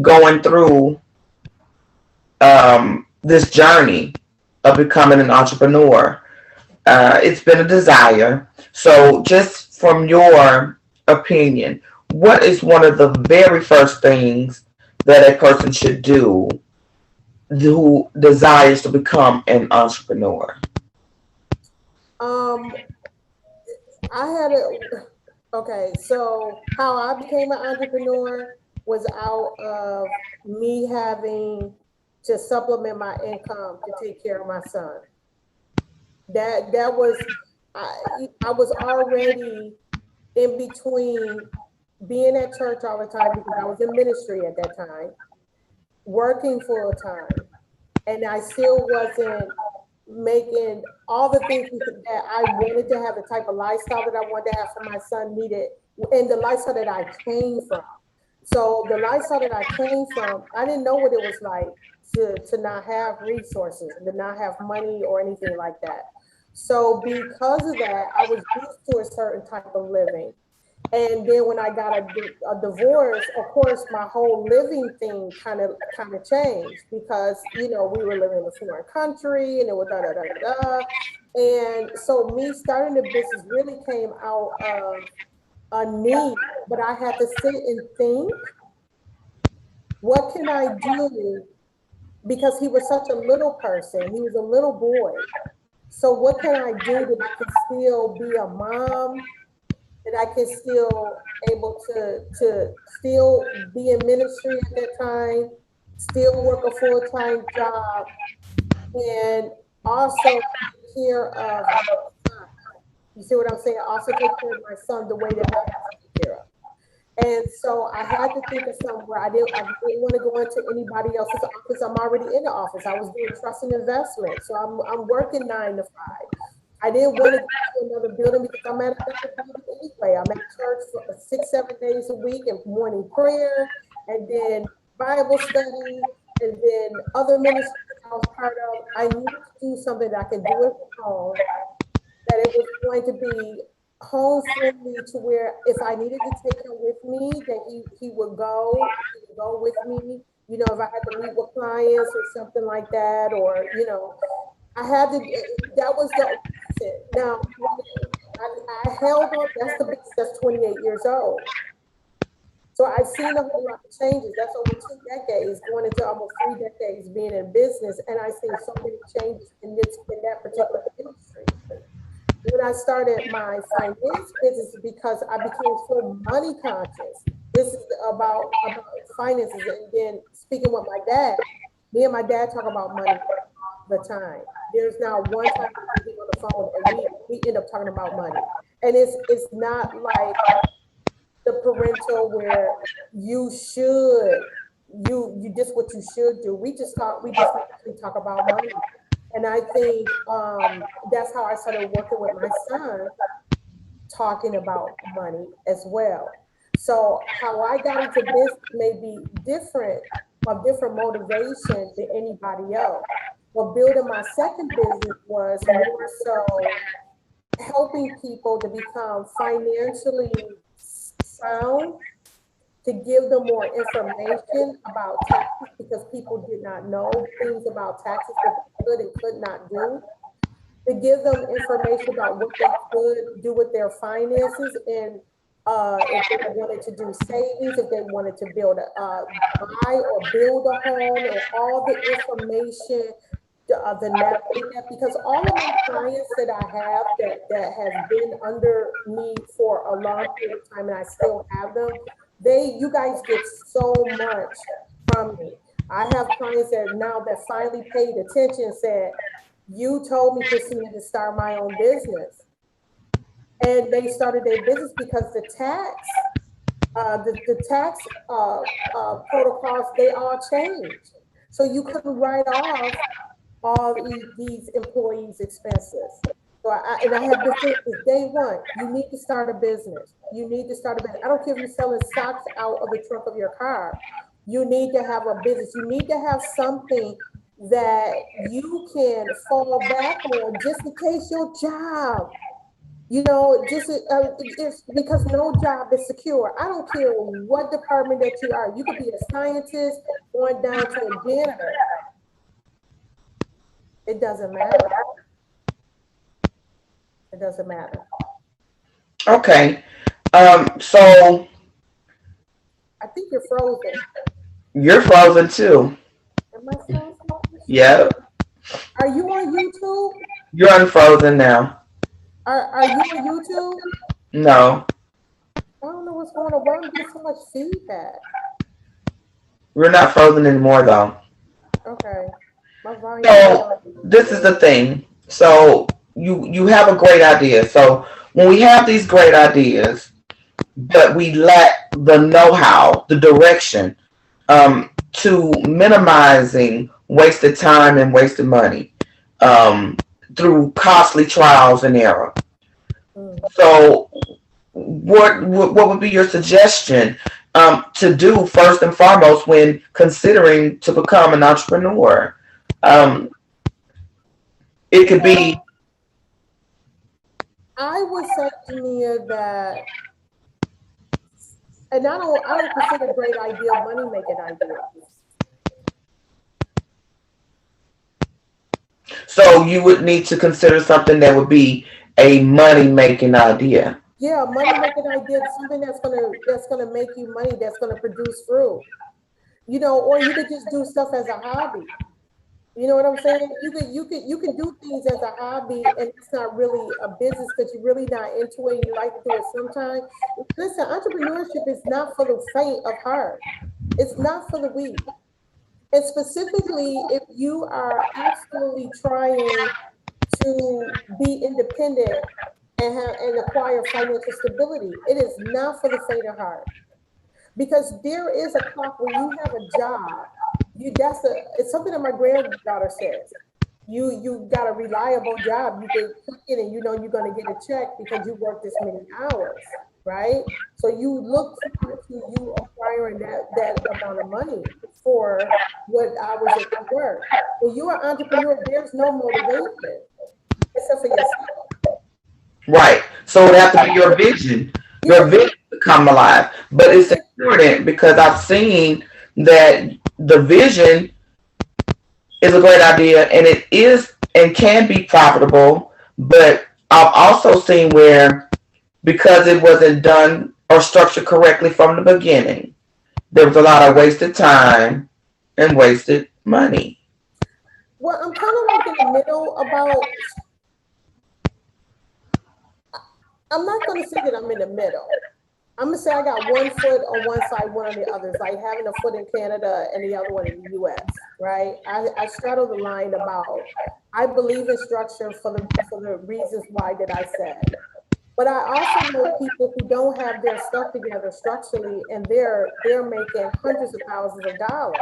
[SPEAKER 2] going through this journey of becoming an entrepreneur. It's been a desire. So, just from your opinion, what is one of the very first things that a person should do who desires to become an entrepreneur?
[SPEAKER 1] Um, I had okay, so how I became an entrepreneur was out of me having to supplement my income to take care of my son. That was I was already in between being at church all the time because I was in ministry at that time, working full time, and I still wasn't making all the things that I wanted to have, the type of lifestyle that I wanted to have for my son needed, and the lifestyle that I came from. So the lifestyle that I came from, I didn't know what it was like to not have resources, to not have money or anything like that. So because of that, I was used to a certain type of living. And then when I got a divorce, of course, my whole living thing kind of changed because we were living in a foreign country and it was da da da da da. And so me starting the business really came out of a need, but I had to sit and think, what can I do? Because he was such a little person, he was a little boy. So what can I do that I can still be a mom, that I can still able to still be in ministry at that time, still work a full-time job, and also take care of my son. You see what I'm saying? Also take care of my son the way that I have to take care of. And so I had to think of somewhere. I didn't want to go into anybody else's office. I'm already in the office. I was doing trust and investment. So I'm working 9 to 5. I didn't want to go to another building because I'm at another building anyway. I'm at church for 6, 7 days a week and morning prayer and then Bible study and then other ministries I was part of. I needed to do something that I could do at home, that it was going to be home friendly to where if I needed to take him with me, that he would go with me. If I had to meet with clients or something like that, or I had to. That was the opposite. Now I held on. That's the business that's 28 years old. So I've seen a whole lot of changes. That's over 2 decades, going into almost 3 decades being in business, and I've seen so many changes in that particular industry. When I started my finance business, because I became so money conscious. This is about finances, and then speaking with my dad. Me and my dad talk about money all the time. There's now one time we get on the phone and we end up talking about money, and it's not like the parental where you should you just what you should do. We just actually talk about money. And I think that's how I started working with my son, talking about money as well. So how I got into business may be different, of different motivation than anybody else. Well, building my second business was more so helping people to become financially sound, to give them more information about taxes because people did not know things about taxes, what they could and could not do, to give them information about what they could do with their finances, and if they wanted to do savings, if they wanted to build buy or build a home, and all the information, the navigate that, because all of my clients that I have that have been under me for a long period of time, and I still have them, you guys get so much from me. I have clients that now that finally paid attention and said, you told me, Christina, to start my own business. And they started their business because the tax protocols, they all changed. So you couldn't write off all these employees' expenses. So and I have been saying since day one, you need to start a business. You need to start a business. I don't care if you're selling socks out of the trunk of your car. You need to have a business. You need to have something that you can fall back on just in case your job, just it's because no job is secure. I don't care what department that you are. You could be a scientist going down to a janitor. It doesn't matter. It doesn't matter.
[SPEAKER 2] Okay. So
[SPEAKER 1] I think you're frozen.
[SPEAKER 2] you're frozen too.
[SPEAKER 1] Am I frozen?
[SPEAKER 2] Yep.
[SPEAKER 1] Are you on YouTube?
[SPEAKER 2] You're unfrozen now.
[SPEAKER 1] Are you on YouTube?
[SPEAKER 2] No,
[SPEAKER 1] I don't know what's going on. Why am I getting so much feedback?
[SPEAKER 2] we're not frozen anymore though.
[SPEAKER 1] Okay. My volume is
[SPEAKER 2] So
[SPEAKER 1] on.
[SPEAKER 2] this is the thing. So you have a great idea. So when we have these great ideas, but we lack the know-how, the direction, to minimizing wasted time and wasted money, um, through costly trials and error.
[SPEAKER 1] Mm.
[SPEAKER 2] So what would be your suggestion, to do first and foremost when considering to become an entrepreneur? Um, it
[SPEAKER 1] You
[SPEAKER 2] could
[SPEAKER 1] know,
[SPEAKER 2] be
[SPEAKER 1] I would say, Janina, that, and I don't consider great idea money making ideas.
[SPEAKER 2] so you would need to consider something that would be a money making idea.
[SPEAKER 1] Yeah, money making ideas, something that's gonna make you money, that's gonna produce fruit. Or you could just do stuff as a hobby. You know what I'm saying? You can do things as a hobby, and it's not really a business because you're really not into it. You like to do it sometimes. Listen, entrepreneurship is not for the faint of heart. It's not for the weak. And specifically, if you are absolutely trying to be independent and acquire financial stability, it is not for the faint of heart. Because there is a clock when you have a job. It's something that my granddaughter says. You got a reliable job. You can click in and you know you're gonna get a check because you work this many hours, right? So you look forward to you acquiring that amount of money for what hours that you work. When you're an entrepreneur, there's no motivation except for yourself.
[SPEAKER 2] Right. So it would have to be your vision. Your
[SPEAKER 1] Yeah,
[SPEAKER 2] vision to come alive. But it's
[SPEAKER 1] it's
[SPEAKER 2] important because I've seen that the vision is a great idea and it is and can be profitable. But I've also seen where, because it wasn't done or structured correctly from the beginning, there was a lot of wasted time and wasted money.
[SPEAKER 1] well, I'm kind of like in the middle about. I'm not going to say that I'm in the middle. I'm gonna say I got one foot on one side, one on the other. It's like having a foot in Canada and the other one in the US, right? I straddle the line about, I believe in structure for the reasons why that I said. But I also know people who don't have their stuff together structurally, and they're making hundreds of thousands of dollars.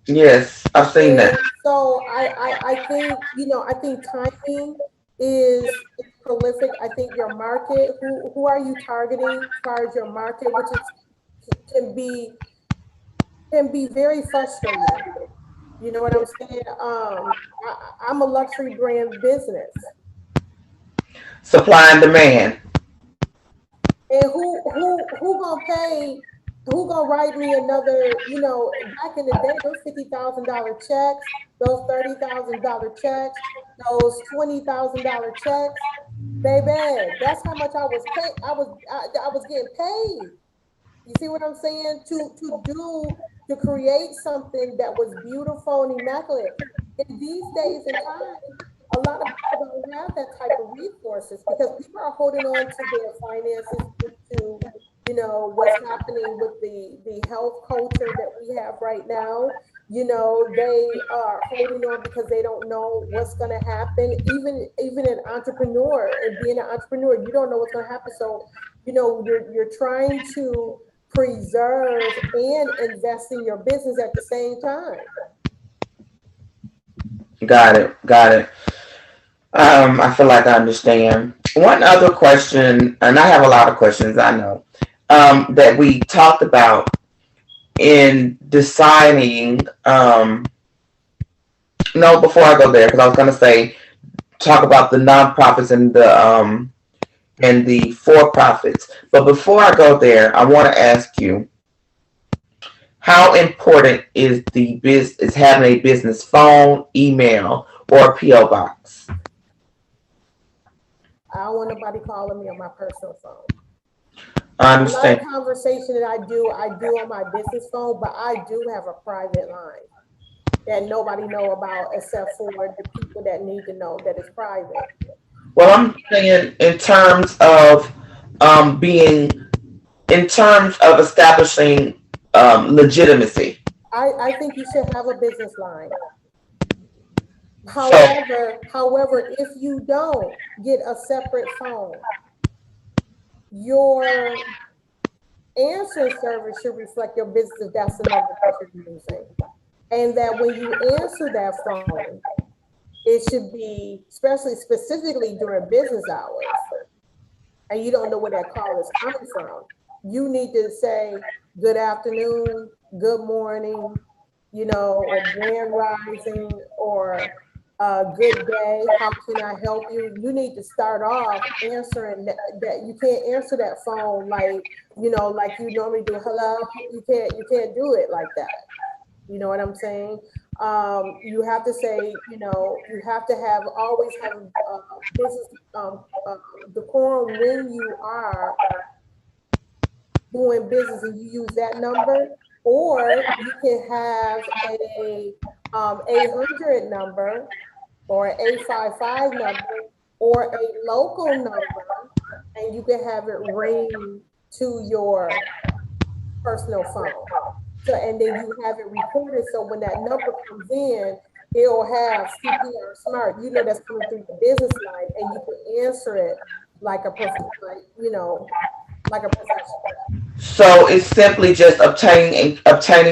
[SPEAKER 2] Yes, I've seen that.
[SPEAKER 1] And so I think, you know, I think timing is prolific. I think your market, who are you targeting as far as your market, which is can be can be very frustrating. You know what I'm saying? I'm a luxury brand business.
[SPEAKER 2] Supply and demand.
[SPEAKER 1] And who gonna pay? Who gonna write me another? You know, back in the day, those $50,000 checks, those $30,000 checks, those $20,000 checks, baby, that's how much I was paid. I was getting paid. You see what I'm saying? To create something that was beautiful and immaculate. In these days and times, a lot of people don't have that type of resources because people are holding on to their finances due to, you know, what's happening with the health culture that we have right now. You know, they are holding on because they don't know what's going to happen. Even an entrepreneur and being an entrepreneur, you don't know what's going to happen. So, you know, you're trying to preserve and invest in your business at the same time.
[SPEAKER 2] Got it. Got it. I feel like I understand. One other question, and I have a lot of questions, I know, that we talked about in deciding, no, before I go there, because I was going to say, talk about the nonprofits and the for-profits. But before I go there, I want to ask you, how important is is having a business phone, email, or PO box?
[SPEAKER 1] I don't want nobody calling me on my personal phone.
[SPEAKER 2] I
[SPEAKER 1] A lot of
[SPEAKER 2] understand.
[SPEAKER 1] conversation that I do on my business phone, but I do have a private line that nobody know about except for the people that need to know that it's private.
[SPEAKER 2] Well,
[SPEAKER 1] Uh,
[SPEAKER 2] I'm saying in terms of being, in terms of establishing legitimacy.
[SPEAKER 1] I think you should have a business line.
[SPEAKER 2] So,
[SPEAKER 1] However, if you don't get a separate phone, your answering service should reflect your business if that's the number that you're using. And that when you answer that phone, it should be, especially specifically during business hours, and you don't know where that call is coming from, you need to say good afternoon, good morning, you know, or grand rising, or good day, how can I help you? You need to start off answering that. You can't answer that phone like, you know, like you normally do. Hello, you can't do it like that. You know what I'm saying? You have to say, you know, you have to have always have business decorum when you are doing business and you use that number, or you can have a 800 number or an 855 number or a local number, and you can have it ring to your personal phone. So, and then you have it recorded. So when that number comes in, it'll have CPR Smart. You know that's coming through the business line, and you can answer it like a like, you know, like a professional.
[SPEAKER 2] so it's simply just obtaining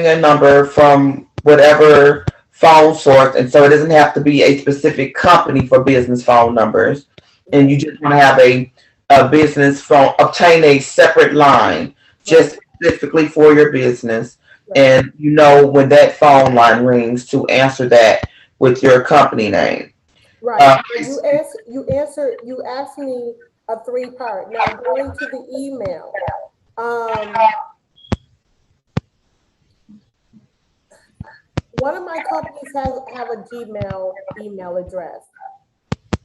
[SPEAKER 2] a number from whatever phone source, and so it doesn't have to be a specific company for business phone numbers. And
[SPEAKER 1] Right,
[SPEAKER 2] you just want to have a business phone, obtain a separate line
[SPEAKER 1] right,
[SPEAKER 2] just specifically for your business,
[SPEAKER 1] right,
[SPEAKER 2] and you know when that phone line rings to answer that with your company name.
[SPEAKER 1] right.
[SPEAKER 2] Uh,
[SPEAKER 1] Now you asked me a three-part. Now going to the email. Um, one of my companies has have a Gmail email address.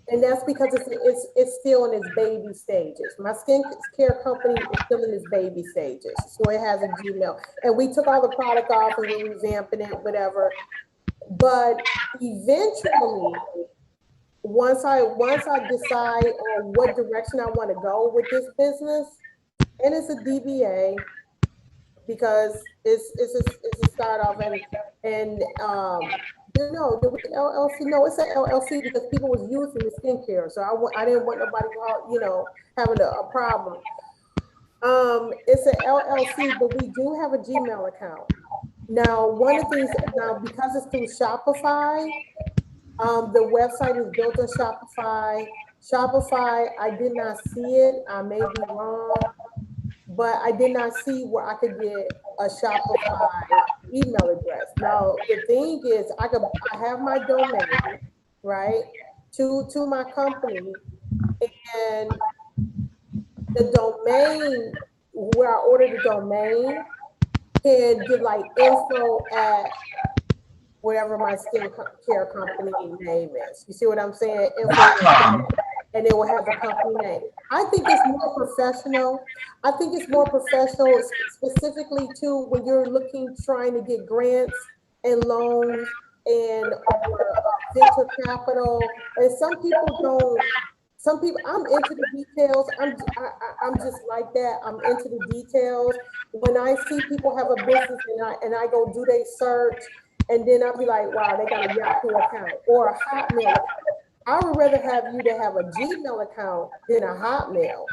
[SPEAKER 1] And that's because it's still in its baby stages. My skincare company is still in its baby stages, so it has a Gmail. And we took all the product off and we're revamping it, whatever. But eventually, once I decide on what direction I want to go with this business, and it's a DBA because it's a start off, and no, there was LLC. No, it's an LLC because people was using the skincare, so I didn't want nobody, you know, having a problem. It's an LLC, but we do have a Gmail account. Now, one of the things now, because it's through Shopify, the website is built on Shopify. Shopify, I did not see it. I may be wrong, but I did not see where I could get a Shopify email address. Now, the thing is, I have my domain, right, to my company, and the domain where I ordered the domain can give like info at whatever my care company name is. You see what I'm saying? Info, and it will have the company name. I think it's more professional. I think it's more professional, specifically too when you're looking, trying to get grants and loans and or venture capital. And some people don't. Some people, I'm into the details. I'm just like that. I'm into the details. When I see people have a business and I go do their search, and then I'll be like, wow, they got a Yahoo account or a Hotmail account. I would rather have you to have a Gmail account than a Hotmail.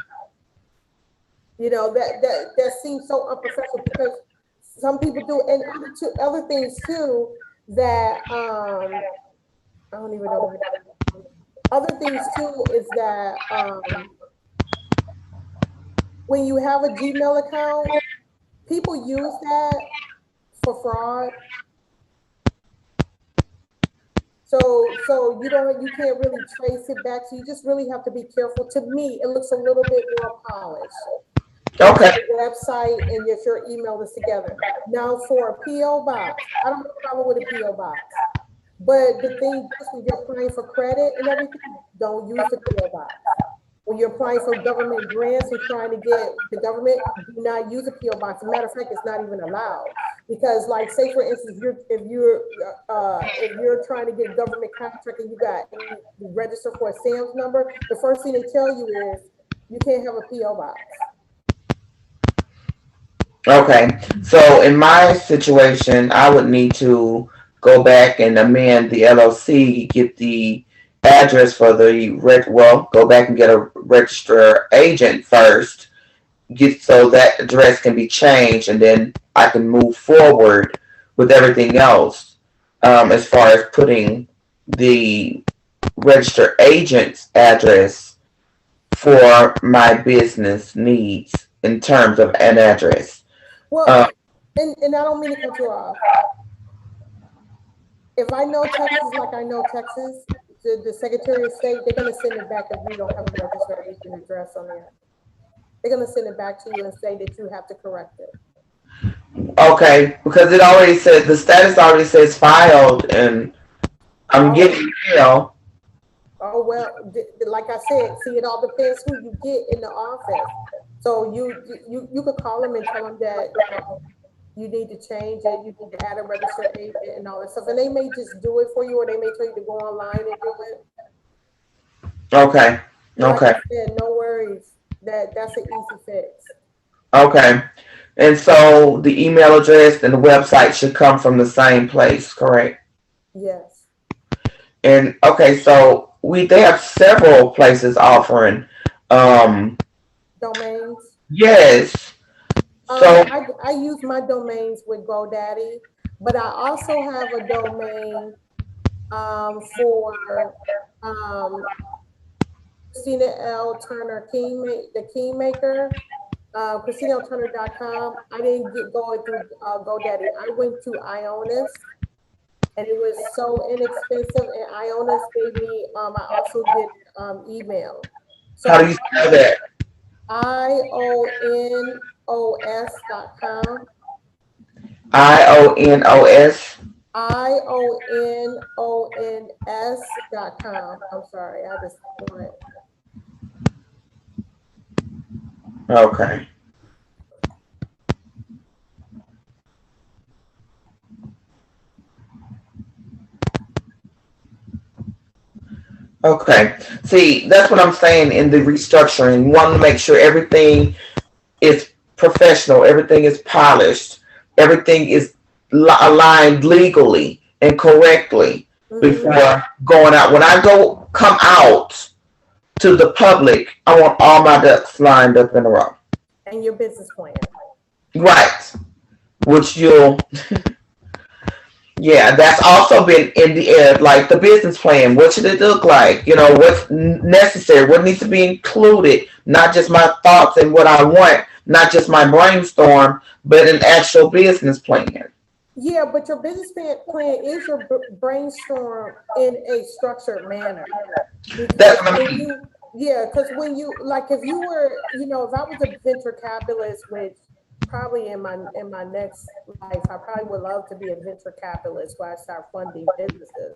[SPEAKER 1] You know, that seems so unprofessional because some people do, and other things too that I don't even know. Other things too is that when you have a Gmail account, people use that for fraud. So you can't really trace it back. So you just really have to be careful. To me, it looks a little bit more polished.
[SPEAKER 2] Okay.
[SPEAKER 1] The website and if your email is together. Now for a PO box, I don't have a problem with a PO box. But the thing is, when you're applying for credit and everything, don't use the PO box. When you're applying for government grants and trying to get the government, do not use a PO box. As a matter of fact, it's not even allowed because, like, say for instance, if you're trying to get a government contract and you register for a SAMS number, the first thing they tell you is you can't have a PO box.
[SPEAKER 2] Okay. So in my situation, I would need to go back and amend the LLC, get the address for the go back and get a register agent first, get so that address can be changed, and then I can move forward with everything else. As far as putting the register agent's address for my business needs in terms of an address.
[SPEAKER 1] Well, and I don't mean to cut you off. If I know Texas like I know Texas, the Secretary of State, they're going to send it back if you don't have a registered agent address on there. They're going to send it back to you and say that you have to correct it.
[SPEAKER 2] Okay, because it already says, the status already says filed, and I'm getting mail.
[SPEAKER 1] Oh, well, like I said, see, it all depends who you get in the office. So you could call them and tell them that you need to change it, you need to add a registered agent and all that stuff. And they may just do it for you, or they may tell you to go online and do it.
[SPEAKER 2] Okay.
[SPEAKER 1] Like
[SPEAKER 2] Okay.
[SPEAKER 1] I said, no worries. That's an easy fix.
[SPEAKER 2] Okay. And so the email address and the website should come from the same place, correct?
[SPEAKER 1] Yes.
[SPEAKER 2] And okay, so they have several places offering
[SPEAKER 1] domains.
[SPEAKER 2] Yes. So
[SPEAKER 1] I use my domains with GoDaddy, but I also have a domain for Christina L. Turner the Kingmaker, ChristinaLTurner.com. I didn't go through GoDaddy. I went to Ionis, and it was so inexpensive. And Ionis gave me. I also did email. So
[SPEAKER 2] how do you spell that?
[SPEAKER 1] IONOS.com.
[SPEAKER 2] IONOS.
[SPEAKER 1] IONONS.com. I'm sorry, I just want it.
[SPEAKER 2] Okay. Okay. See, that's what I'm saying in the restructuring. We want to make sure everything is professional, everything is polished, everything is aligned legally and correctly before going out. When I come out to the public, I want all my ducks lined up in a row.
[SPEAKER 1] And your business plan.
[SPEAKER 2] Right. Which you'll Yeah, that's also been in the air, like the business plan. What should it look like? You know, what's necessary? What needs to be included? Not just my thoughts and what I want, not just my brainstorm, but an actual business plan.
[SPEAKER 1] Yeah, but your business plan is your brainstorm in a structured manner.
[SPEAKER 2] That's
[SPEAKER 1] Because when you, yeah, because when you, like, if you were, if I was a venture capitalist, which probably in my next life, I probably would love to be a venture capitalist where I start funding businesses,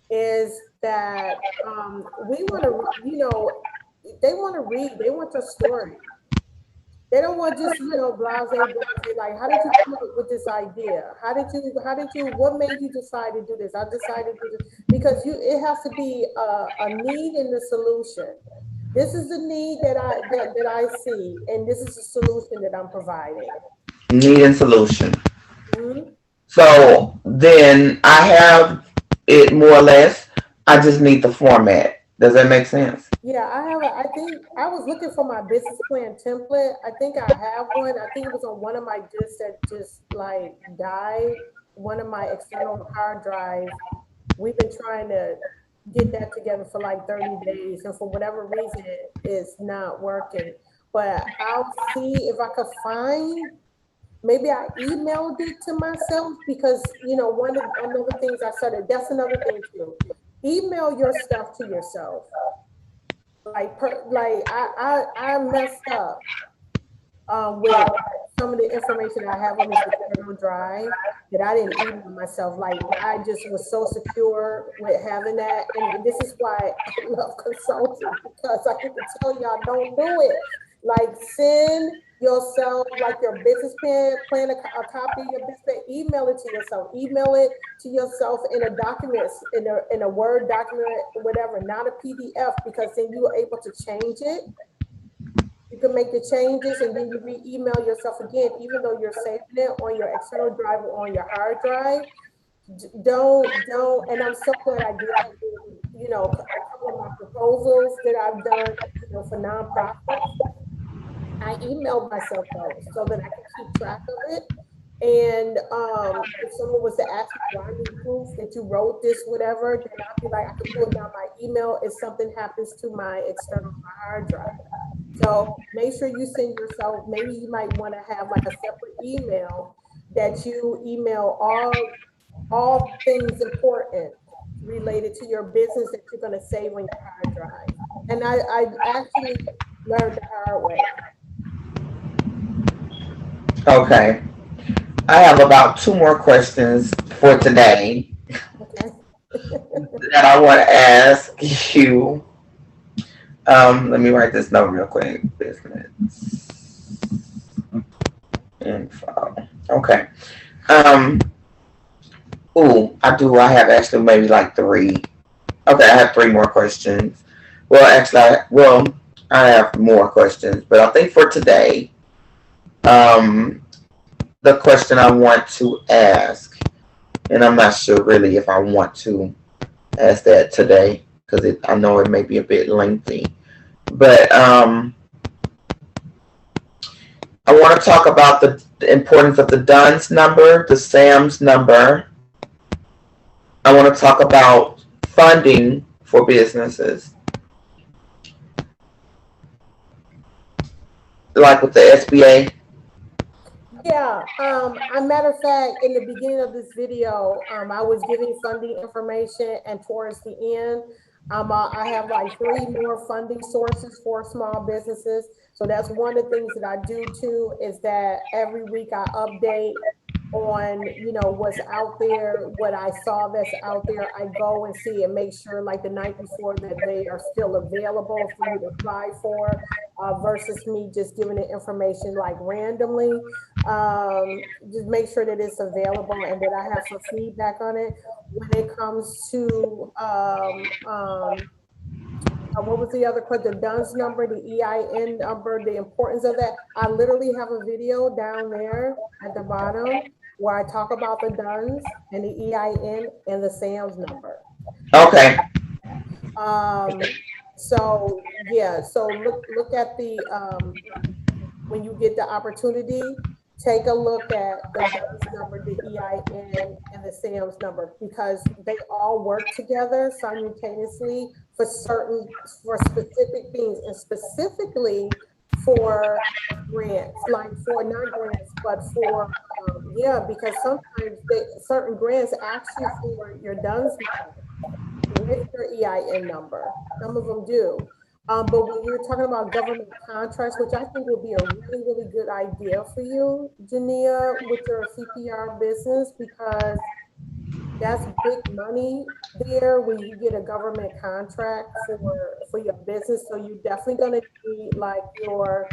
[SPEAKER 1] is that we want to, they want to read, they want your story. They don't want just, blase, like, how did you come up with this idea? What made you decide to do this? I decided to do this because it has to be a need and a solution. This is the need that I see, and this is the solution that I'm providing.
[SPEAKER 2] need and solution.
[SPEAKER 1] Mhm.
[SPEAKER 2] So then I have it more or less. I just need the format. Does that make sense?
[SPEAKER 1] Yeah, I think I was looking for my business plan template. I think I have one. I think it was on one of my disks that just like died. One of my external hard drives. We've been trying to get that together for like 30 days, and for whatever reason, it is not working. But I'll see if I could find. Maybe I emailed it to myself because one of another things I started. That's another thing too. Email your stuff to yourself. Like I messed up with some of the information I have on this external drive that I didn't email myself. Like I just was so secure with having that, and this is why I love consulting, because I get to tell y'all don't do it. Like send yourself like your business plan a copy of your business plan, email it to yourself, email it to yourself in a document, in a Word document, whatever, not a PDF, because then you are able to change it. You can make the changes and then you re-email yourself again, even though you're saving it on your external drive or on your hard drive. Don't, and I'm so glad I did that. A couple of my proposals that I've done, for nonprofits, I emailed myself those so that I could keep track of it. And if someone was to ask me, do I need proof that you wrote this, whatever, then I'd be like, I could pull down my email if something happens to my external hard drive. So make sure you send yourself, maybe you might want to have like a separate email that you email all things important related to your business that you're going to save on your hard drive. And I actually learned the hard way.
[SPEAKER 2] Okay. I have about two more questions for today
[SPEAKER 1] Okay.
[SPEAKER 2] that I want to ask you. Let me write this note real quick. Business info. Okay. Um, I have actually maybe like three. Okay, I have three more questions. Well, actually, I have more questions, but I think for today, um, the question I want to ask, and I'm not sure really if I want to ask that today because I know it may be a bit lengthy, but I want to talk about the importance of the DUNS number, the SAMS number. I want to talk about funding for businesses, like with the SBA.
[SPEAKER 1] Yeah, a matter of fact, in the beginning of this video, I was giving funding information, and towards the end, I have like 3 more funding sources for small businesses. So that's one of the things that I do too, is that every week I update on, what's out there, what I saw that's out there. I go and see and make sure like the night before that they are still available for you to apply for, versus me just giving the information like randomly. Just make sure that it's available and that I have some feedback on it. When it comes to what was the other question? The DUNS number, the EIN number, the importance of that. I literally have a video down there at the bottom where I talk about the DUNS and the EIN and the SAMS number.
[SPEAKER 2] Okay.
[SPEAKER 1] So yeah, so look at the when you get the opportunity, take a look at the DUNS number, the EIN, and the SAMS number, because they all work together simultaneously for specific things, and specifically for grants, like for not grants, but for, yeah, because sometimes certain grants ask you for your DUNS number with your EIN number. Some of them do. But when you're talking about government contracts, which I think would be a really, really good idea for you, Janina, with your CPR business, because that's big money there when you get a government contract for your business. So you're definitely gonna need like your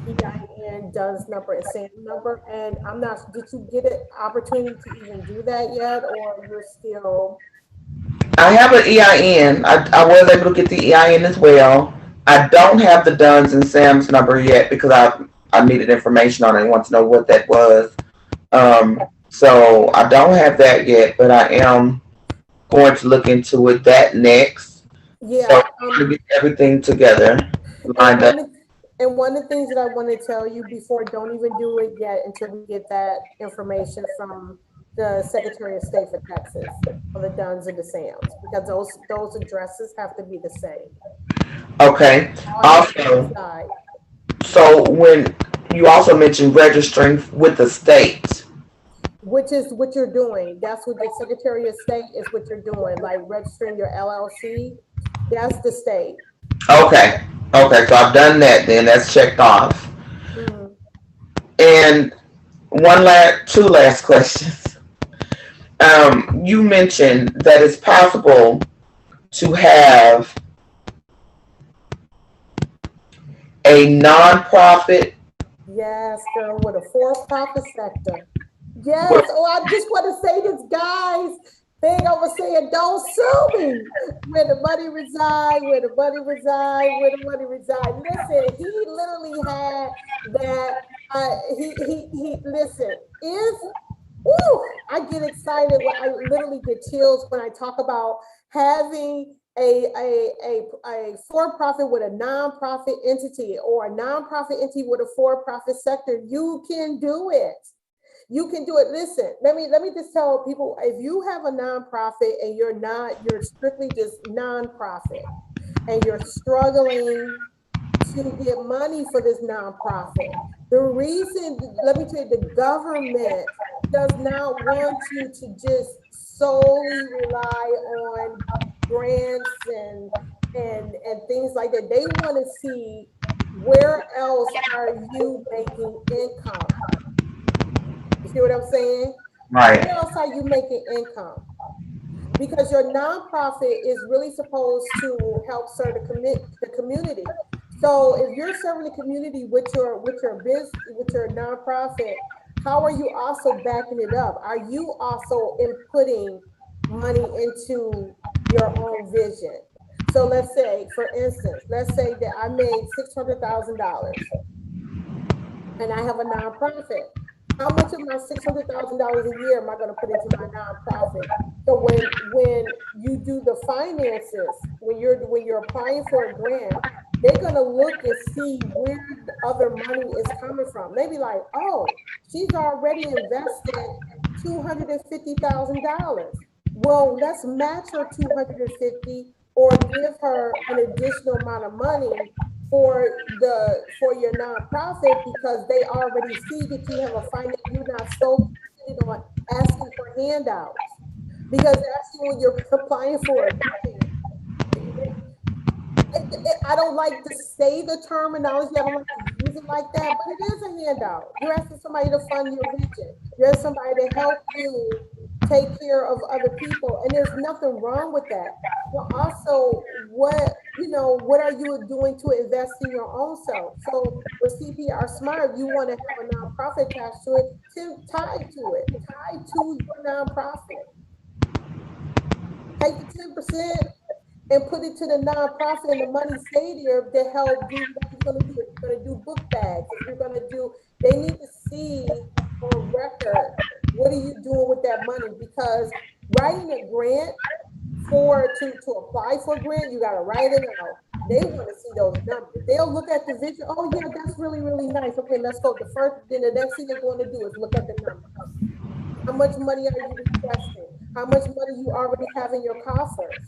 [SPEAKER 1] EIN, DUNS number, and SAM number. And I'm not, did you get an opportunity to even do that yet, or you're still?
[SPEAKER 2] I have an EIN. I was able to get the EIN as well. I don't have the Duns and Sam's number yet because I needed information on it and want to know what that was. So I don't have that yet, but I am going to look into it that next. So
[SPEAKER 1] Yeah.
[SPEAKER 2] to get everything together
[SPEAKER 1] And
[SPEAKER 2] lined up.
[SPEAKER 1] one of the things that I want to tell you before, don't even do it yet until we get that information from the Secretary of State for Texas on the Duns and the Sams, because those addresses have to be the same.
[SPEAKER 2] Okay.
[SPEAKER 1] All have to
[SPEAKER 2] Also,
[SPEAKER 1] coincide.
[SPEAKER 2] so when you also mentioned registering with the state.
[SPEAKER 1] Which is what you're doing. That's what the Secretary of State is what you're doing, like registering your LLC. That's the state.
[SPEAKER 2] Okay. Okay. So I've done that then. That's checked off.
[SPEAKER 1] Mm.
[SPEAKER 2] And two last questions. You mentioned that it's possible to have a nonprofit.
[SPEAKER 1] Yes, girl, with a for-profit sector. Yes.
[SPEAKER 2] With,
[SPEAKER 1] Oh, I just want to say this, guys. They over saying, don't sue me. Where the money reside, where the money reside, where the money reside. Listen, he literally had that. Listen, if, woo, I get excited when I literally get chills when I talk about having a for-profit with a nonprofit entity, or a nonprofit entity with a for-profit sector. You can do it. You can do it. Listen, let me just tell people, if you have a nonprofit and you're strictly just nonprofit and you're struggling to get money for this nonprofit, the reason, let me tell you, the government does not want you to just solely rely on grants and things like that. They want to see, where else are you making income? You see what I'm saying?
[SPEAKER 2] right.
[SPEAKER 1] Where else are you making income? Because your nonprofit is really supposed to help serve the community. So if you're serving the community with your business, with your nonprofit, how are you also backing it up? Are you also inputting money into your own vision? So let's say, for instance, let's say that I made $600,000 and I have a nonprofit. How much of my $600,000 a year am I going to put into my nonprofit? So when you do the finances, when you're applying for a grant, they're going to look and see where the other money is coming from. They be like, oh, she's already invested $250,000. Well, let's match her 250 or give her an additional amount of money for your nonprofit, because they already see that you have a finance, you're not so dependent on asking for handouts. Because actually, when you're applying for a grant, I don't like to say the terminology, I don't like to use it like that, but it is a handout. You're asking somebody to fund your vision. You're asking somebody to help you take care of other people, and there's nothing wrong with that. But also, what are you doing to invest in your own self? So with CPR Smart, you want to have a nonprofit attached to it, tied to your nonprofit. Take the 10% and put it to the nonprofit, and the money stay there to help do what you're going to do. If you're going to do book bags, if you're going to do, they need to see on record, what are you doing with that money? Because writing a grant to apply for a grant, you got to write it out. They want to see those numbers. They'll look at the vision. Oh yeah, that's really, really nice. Okay, let's go. Then the next thing they're going to do is look at the numbers. How much money are you requesting? How much money you already have in your coffers?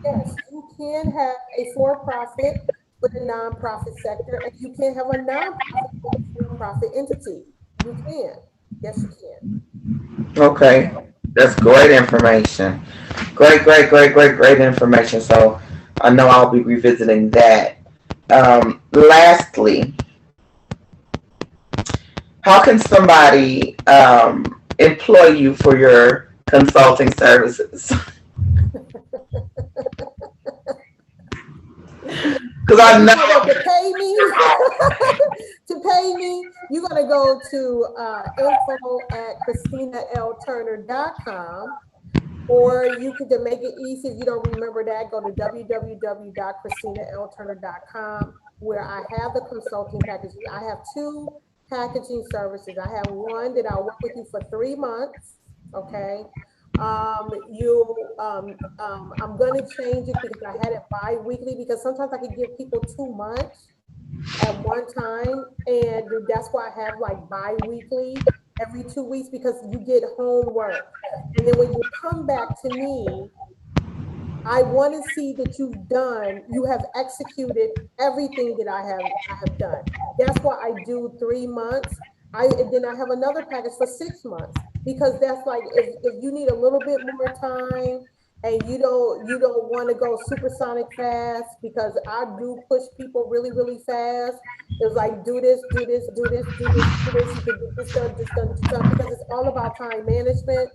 [SPEAKER 1] Yes, you can have a for-profit with a nonprofit sector, and you can have a nonprofit with a for-profit entity. You can. Yes, you can.
[SPEAKER 2] Okay, that's great information. Great information. So I know I'll be revisiting that. Lastly, how can somebody employ you for your consulting services? Because I know
[SPEAKER 1] to pay me, you're gonna go to info@ChristinaLTurner.com, or you could, to make it easy, if you don't remember that, go to www.ChristinaLTurner.com, where I have the consulting packages. I have two packaging services. I have one that I'll work with you for 3 months. Okay. I'm going to change it because I had it bi-weekly, because sometimes I could give people too much at one time, and that's why I have like bi-weekly every 2 weeks, because you get homework, and then when you come back to me, I want to see that you have executed everything that I have done. That's why I do 3 months. And then I have another package for 6 months, because that's like, if you need a little bit more time and you don't want to go supersonic fast, because I do push people really, really fast. It's like, do this, do this, do this, do this, do this. You can get this done, this done, this done, because it's all about time management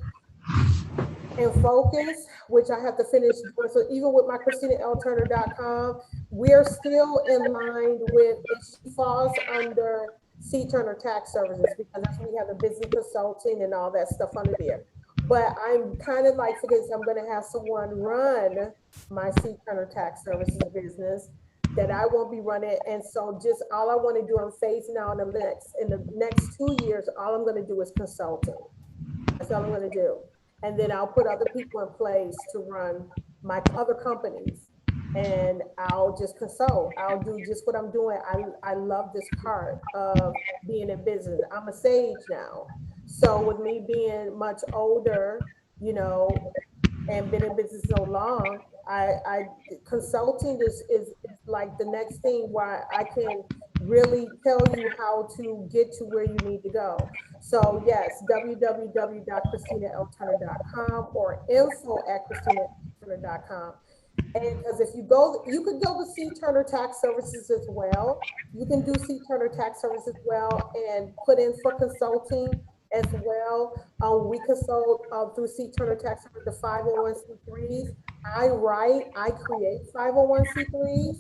[SPEAKER 1] and focus, which I have to finish doing. So even with my ChristinaLTurner.com, we're still in line with, it falls under C. Turner Tax Services, because that's when we have the business consulting and all that stuff under there. But I'm kind of like, because I'm going to have someone run my C. Turner Tax Services business that I won't be running. And so just all I want to do, I'm phasing out in the next 2 years, all I'm going to do is consulting. That's all I'm going to do. And then I'll put other people in place to run my other companies, and I'll just consult. I'll do just what I'm doing. I love this part of being in business. I'm a sage now. So with me being much older, and been in business so long, I consulting is like the next thing where I can really tell you how to get to where you need to go. So yes, www.ChristinaLTurner.com or info@ChristinaLTurner.com. And because if you go, you could go to C. Turner Tax Services as well. You can do C. Turner Tax Services as well and put in for consulting as well. We consult through C. Turner Tax Services, the 501c3s. I create 501c3s.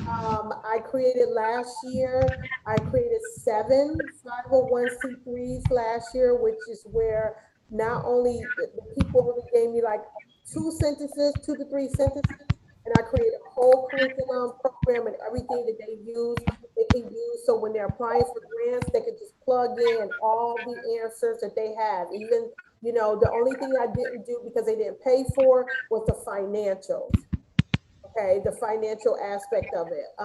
[SPEAKER 1] I created last year, I created 7 501c3s last year, which is where not only the people only gave me like 2 to 3 sentences, and I created a whole curriculum program and everything that they can use. So when they're applying for grants, they could just plug in all the answers that they have. Even, the only thing I didn't do, because they didn't pay for, was the financials. Okay, the financial aspect of it,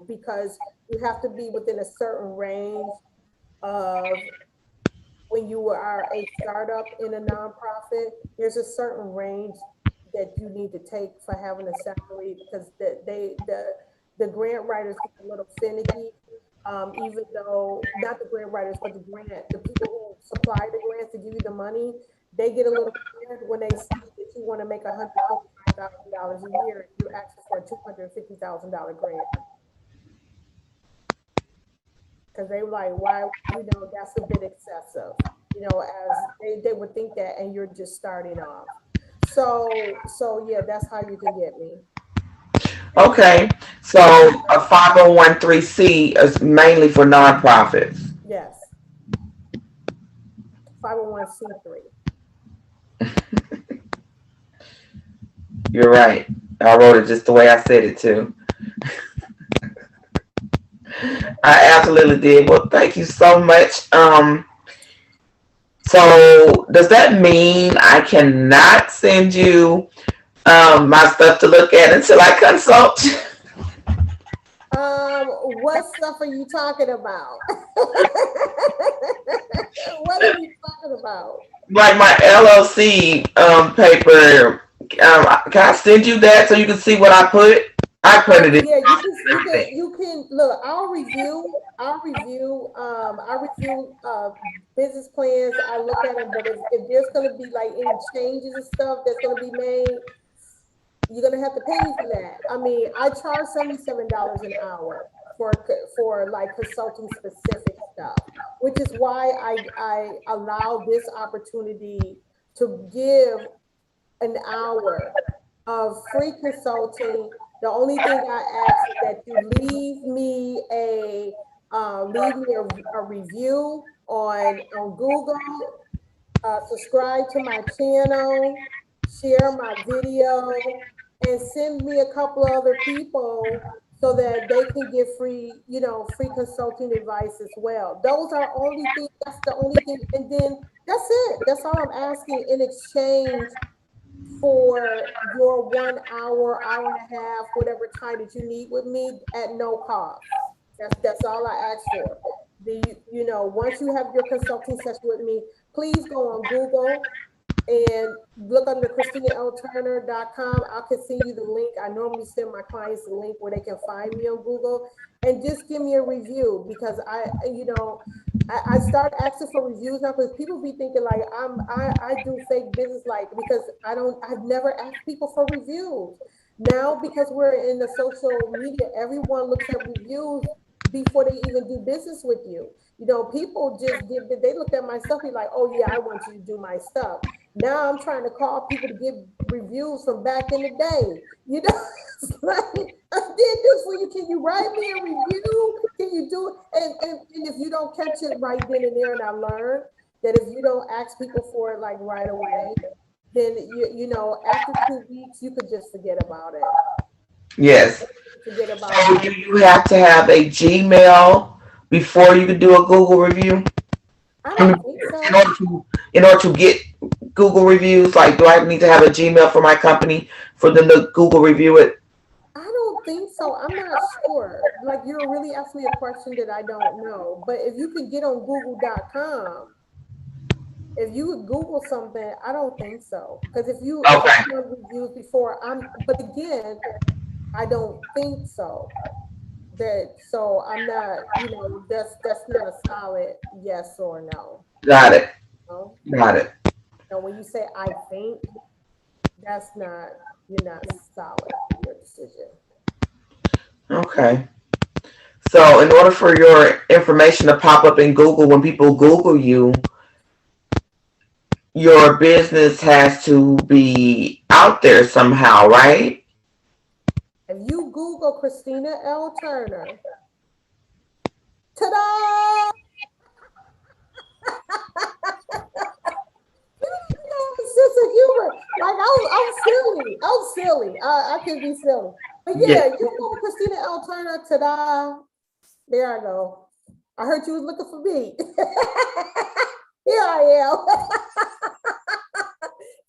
[SPEAKER 1] because you have to be within a certain range of, when you are a startup in a nonprofit, there's a certain range that you need to take for having a salary, because the grant writers get a little finicky, even though, not the grant writers, but the people who supply the grants to give you the money, they get a little scared when they see that you want to make $155,000 a year and you're asking for a $250,000 grant. Because they were like, why, that's a bit excessive, as they would think that, and you're just starting off. So yeah, that's how you can get me.
[SPEAKER 2] Okay, so a 501c is mainly for nonprofits.
[SPEAKER 1] Yes. 501c3.
[SPEAKER 2] You're right. I wrote it just the way I said it too. I absolutely did. Well, thank you so much. So does that mean I cannot send you my stuff to look at until I consult?
[SPEAKER 1] what stuff are you talking about? What are you talking about?
[SPEAKER 2] Like my LLC paper. Can I send you that so you can see what I put? I put it in.
[SPEAKER 1] Yeah, you can look. I'll review business plans. I look at them, but if there's going to be like any changes and stuff that's going to be made, you're going to have to pay me for that. I mean, I charge $77 an hour for like consulting specific stuff, which is why I allow this opportunity to give an hour of free consulting. The only thing I ask is that you leave me a review on Google, subscribe to my channel, share my video, and send me a couple other people so that they can get free consulting advice as well. Those are only things, that's the only thing. And then that's it. That's all I'm asking in exchange for your 1 hour, hour and a half, whatever time that you need with me at no cost. That's all I ask for. Once you have your consulting session with me, please go on Google and look under ChristinaLTurner.com. I can send you the link. I normally send my clients the link where they can find me on Google, and just give me a review, because I start asking for reviews now because people be thinking like I do fake business, like, because I've never asked people for reviews. Now, because we're in the social media, everyone looks at reviews before they even do business with you. People they look at my stuff, be like, oh yeah, I want you to do my stuff. Now I'm trying to call people to give reviews from back in the day. It's like, I did this for you. Can you write me a review? Can you do it? And if you don't catch it right then and there, and I learned that if you don't ask people for it like right away, then after 2 weeks you could just forget about it.
[SPEAKER 2] Yes.
[SPEAKER 1] Forget about
[SPEAKER 2] So do
[SPEAKER 1] it.
[SPEAKER 2] you have to have a Gmail before you can do a Google review?
[SPEAKER 1] I
[SPEAKER 2] I
[SPEAKER 1] don't
[SPEAKER 2] mean,
[SPEAKER 1] think
[SPEAKER 2] in
[SPEAKER 1] so.
[SPEAKER 2] order to in order to get Google reviews, like, do I need to have a Gmail for my company for them to Google review it?
[SPEAKER 1] I don't think so. I'm not sure. Like, you're really asking me a question that I don't know. But if you could get on Google.com, if you would Google something, I don't think so. Because if
[SPEAKER 2] Okay,
[SPEAKER 1] I've done reviews before, but again, I don't think so. So I'm not, that's not a solid yes or no.
[SPEAKER 2] got it,
[SPEAKER 1] No.
[SPEAKER 2] got it.
[SPEAKER 1] And when you say I think, you're not solid in your decision.
[SPEAKER 2] Okay. So in order for your information to pop up in Google, when people Google you, your business has to be out there somehow, right?
[SPEAKER 1] If you Google Christina L. Turner, ta-da! Sense of humor. Like, I'm silly. I'm silly. I can be silly. But
[SPEAKER 2] Yeah.
[SPEAKER 1] yeah, you Google Christina L. Turner, ta-da! There I go. I heard you was looking for me. Here I am.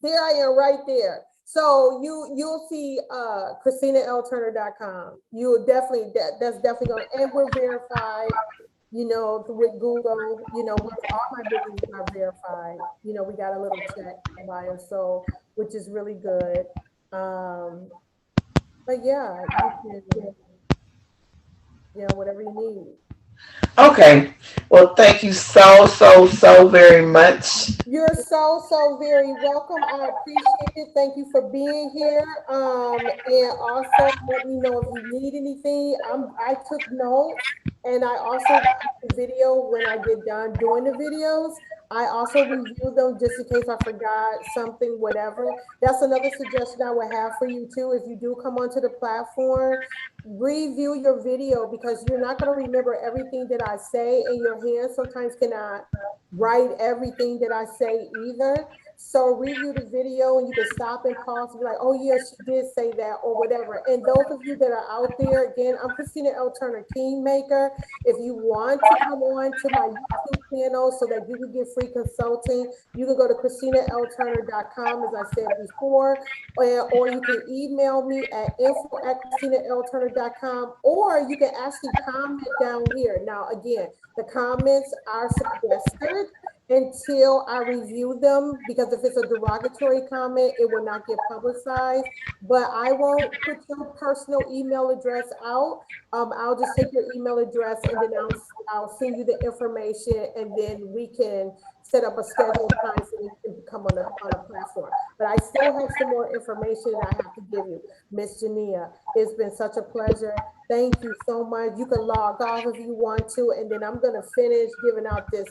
[SPEAKER 1] Here I am right there. So you'll see ChristinaLTurner.com. You will definitely that's definitely going, and we're verified, with Google, with all my businesses are verified. We got a little check by us, so, which is really good. But yeah, you can, whatever you need.
[SPEAKER 2] Okay. Well, thank you so very much.
[SPEAKER 1] You're so very welcome. I appreciate it. Thank you for being here. And also let me know if you need anything. I took notes, and I also watch the video when I get done doing the videos. I also review them just in case I forgot something, whatever. That's another suggestion I would have for you too. If you do come onto the platform, review your video, because you're not going to remember everything that I say, and your hands sometimes cannot write everything that I say either. So review the video, and you can stop and pause and be like, oh yeah, she did say that, or whatever. And those of you that are out there, again, I'm Christina L. Turner, Kingmaker. If you want to come on to my YouTube panel so that you can get free consulting. You can go to ChristinaLTurner.com, as I said before, or you can email me at info@ChristinaLTurner.com, or you can actually comment down here. Now, again, the comments are sequestered until I review them, because if it's a derogatory comment, it will not get publicized. But I won't put your personal email address out. I'll just take your email address, and then I'll send you the information, and then we can set up a scheduled time so you can come on a platform. But I still have some more information that I have to give you, Miss Janina. It's been such a pleasure. Thank you so much. You can log off if you want to, and then I'm gonna finish giving out this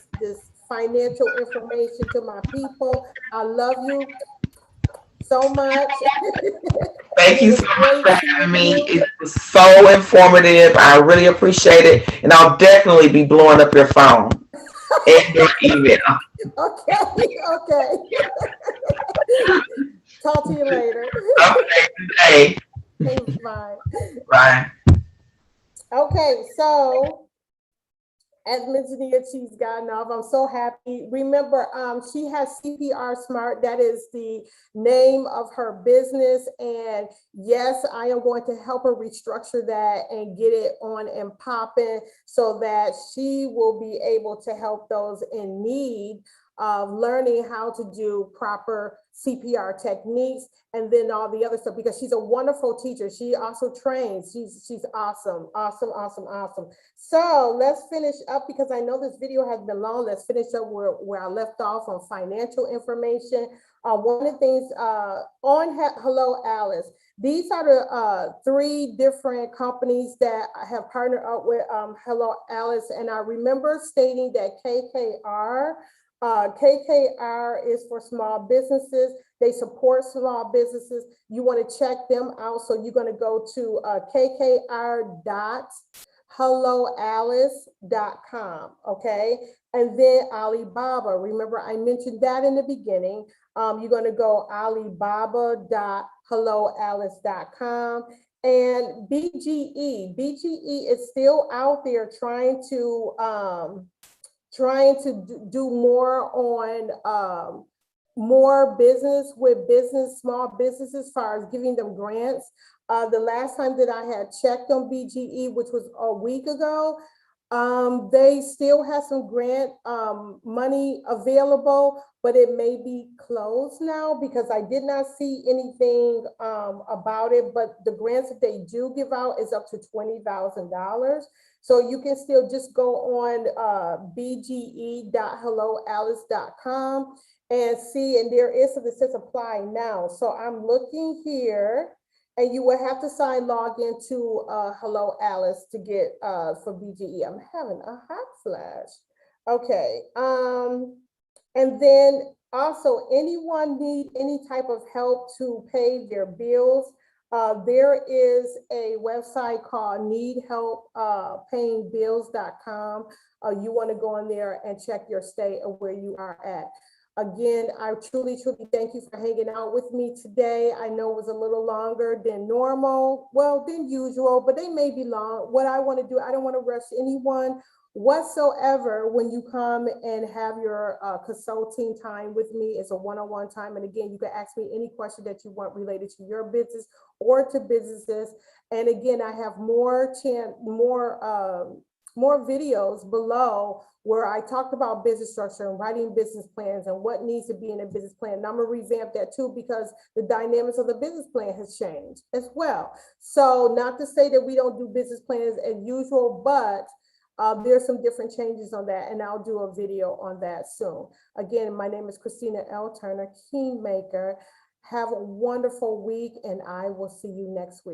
[SPEAKER 1] financial information to my people. I love you so much.
[SPEAKER 2] Thank
[SPEAKER 1] It
[SPEAKER 2] you
[SPEAKER 1] was
[SPEAKER 2] so much
[SPEAKER 1] great
[SPEAKER 2] for having
[SPEAKER 1] seeing
[SPEAKER 2] me.
[SPEAKER 1] you.
[SPEAKER 2] It was so informative. I really appreciate it. And I'll definitely be blowing up your phone and your email.
[SPEAKER 1] Okay, okay. Talk to you later.
[SPEAKER 2] Okay, today.
[SPEAKER 1] Bye.
[SPEAKER 2] Bye.
[SPEAKER 1] Okay, so as Ms. Janina, she's gotten off. I'm so happy. Remember, she has CPR Smart. That is the name of her business. And yes, I am going to help her restructure that and get it on and popping so that she will be able to help those in need of learning how to do proper CPR techniques, and then all the other stuff, because she's a wonderful teacher. She also trains. She's awesome, awesome, awesome, awesome. So let's finish up, because I know this video has been long. Let's finish up where I left off on financial information. One of the things on Hello Alice, these are the 3 different companies that I have partnered up with Hello Alice. And I remember stating that KKR is for small businesses. They support small businesses. You want to check them out. So you're going to go to kkr.helloalice.com. Okay. And then Alibaba. Remember, I mentioned that in the beginning. You're going to go alibaba.helloalice.com. And BGE is still out there trying to do more on more business with small businesses, as far as giving them grants. The last time that I had checked on BGE, which was a week ago, they still have some grant money available, but it may be closed now, because I did not see anything about it. But the grants that they do give out is up to $20,000. So you can still just go on bge.helloalice.com and see, and there is something that says apply now. So I'm looking here, and you will have to log into Hello Alice to get for BGE. I'm having a hot flash. Okay. And then also, anyone need any type of help to pay their bills? There is a website called needhelppayingbills.com. You want to go on there and check your state of where you are at. Again, I truly, truly thank you for hanging out with me today. I know it was a little longer than normal, well, than usual, but they may be long. What I want to do, I don't want to rush anyone whatsoever when you come and have your consulting time with me. It's a one-on-one time. And again, you can ask me any question that you want related to your business or to businesses. And again, I have more videos below where I talked about business structure and writing business plans and what needs to be in a business plan. And I'm gonna revamp that too, because the dynamics of the business plan has changed as well. So not to say that we don't do business plans as usual, but there's some different changes on that, and I'll do a video on that soon. Again, my name is Christina L. Turner, Kingmaker. Have a wonderful week, and I will see you next week.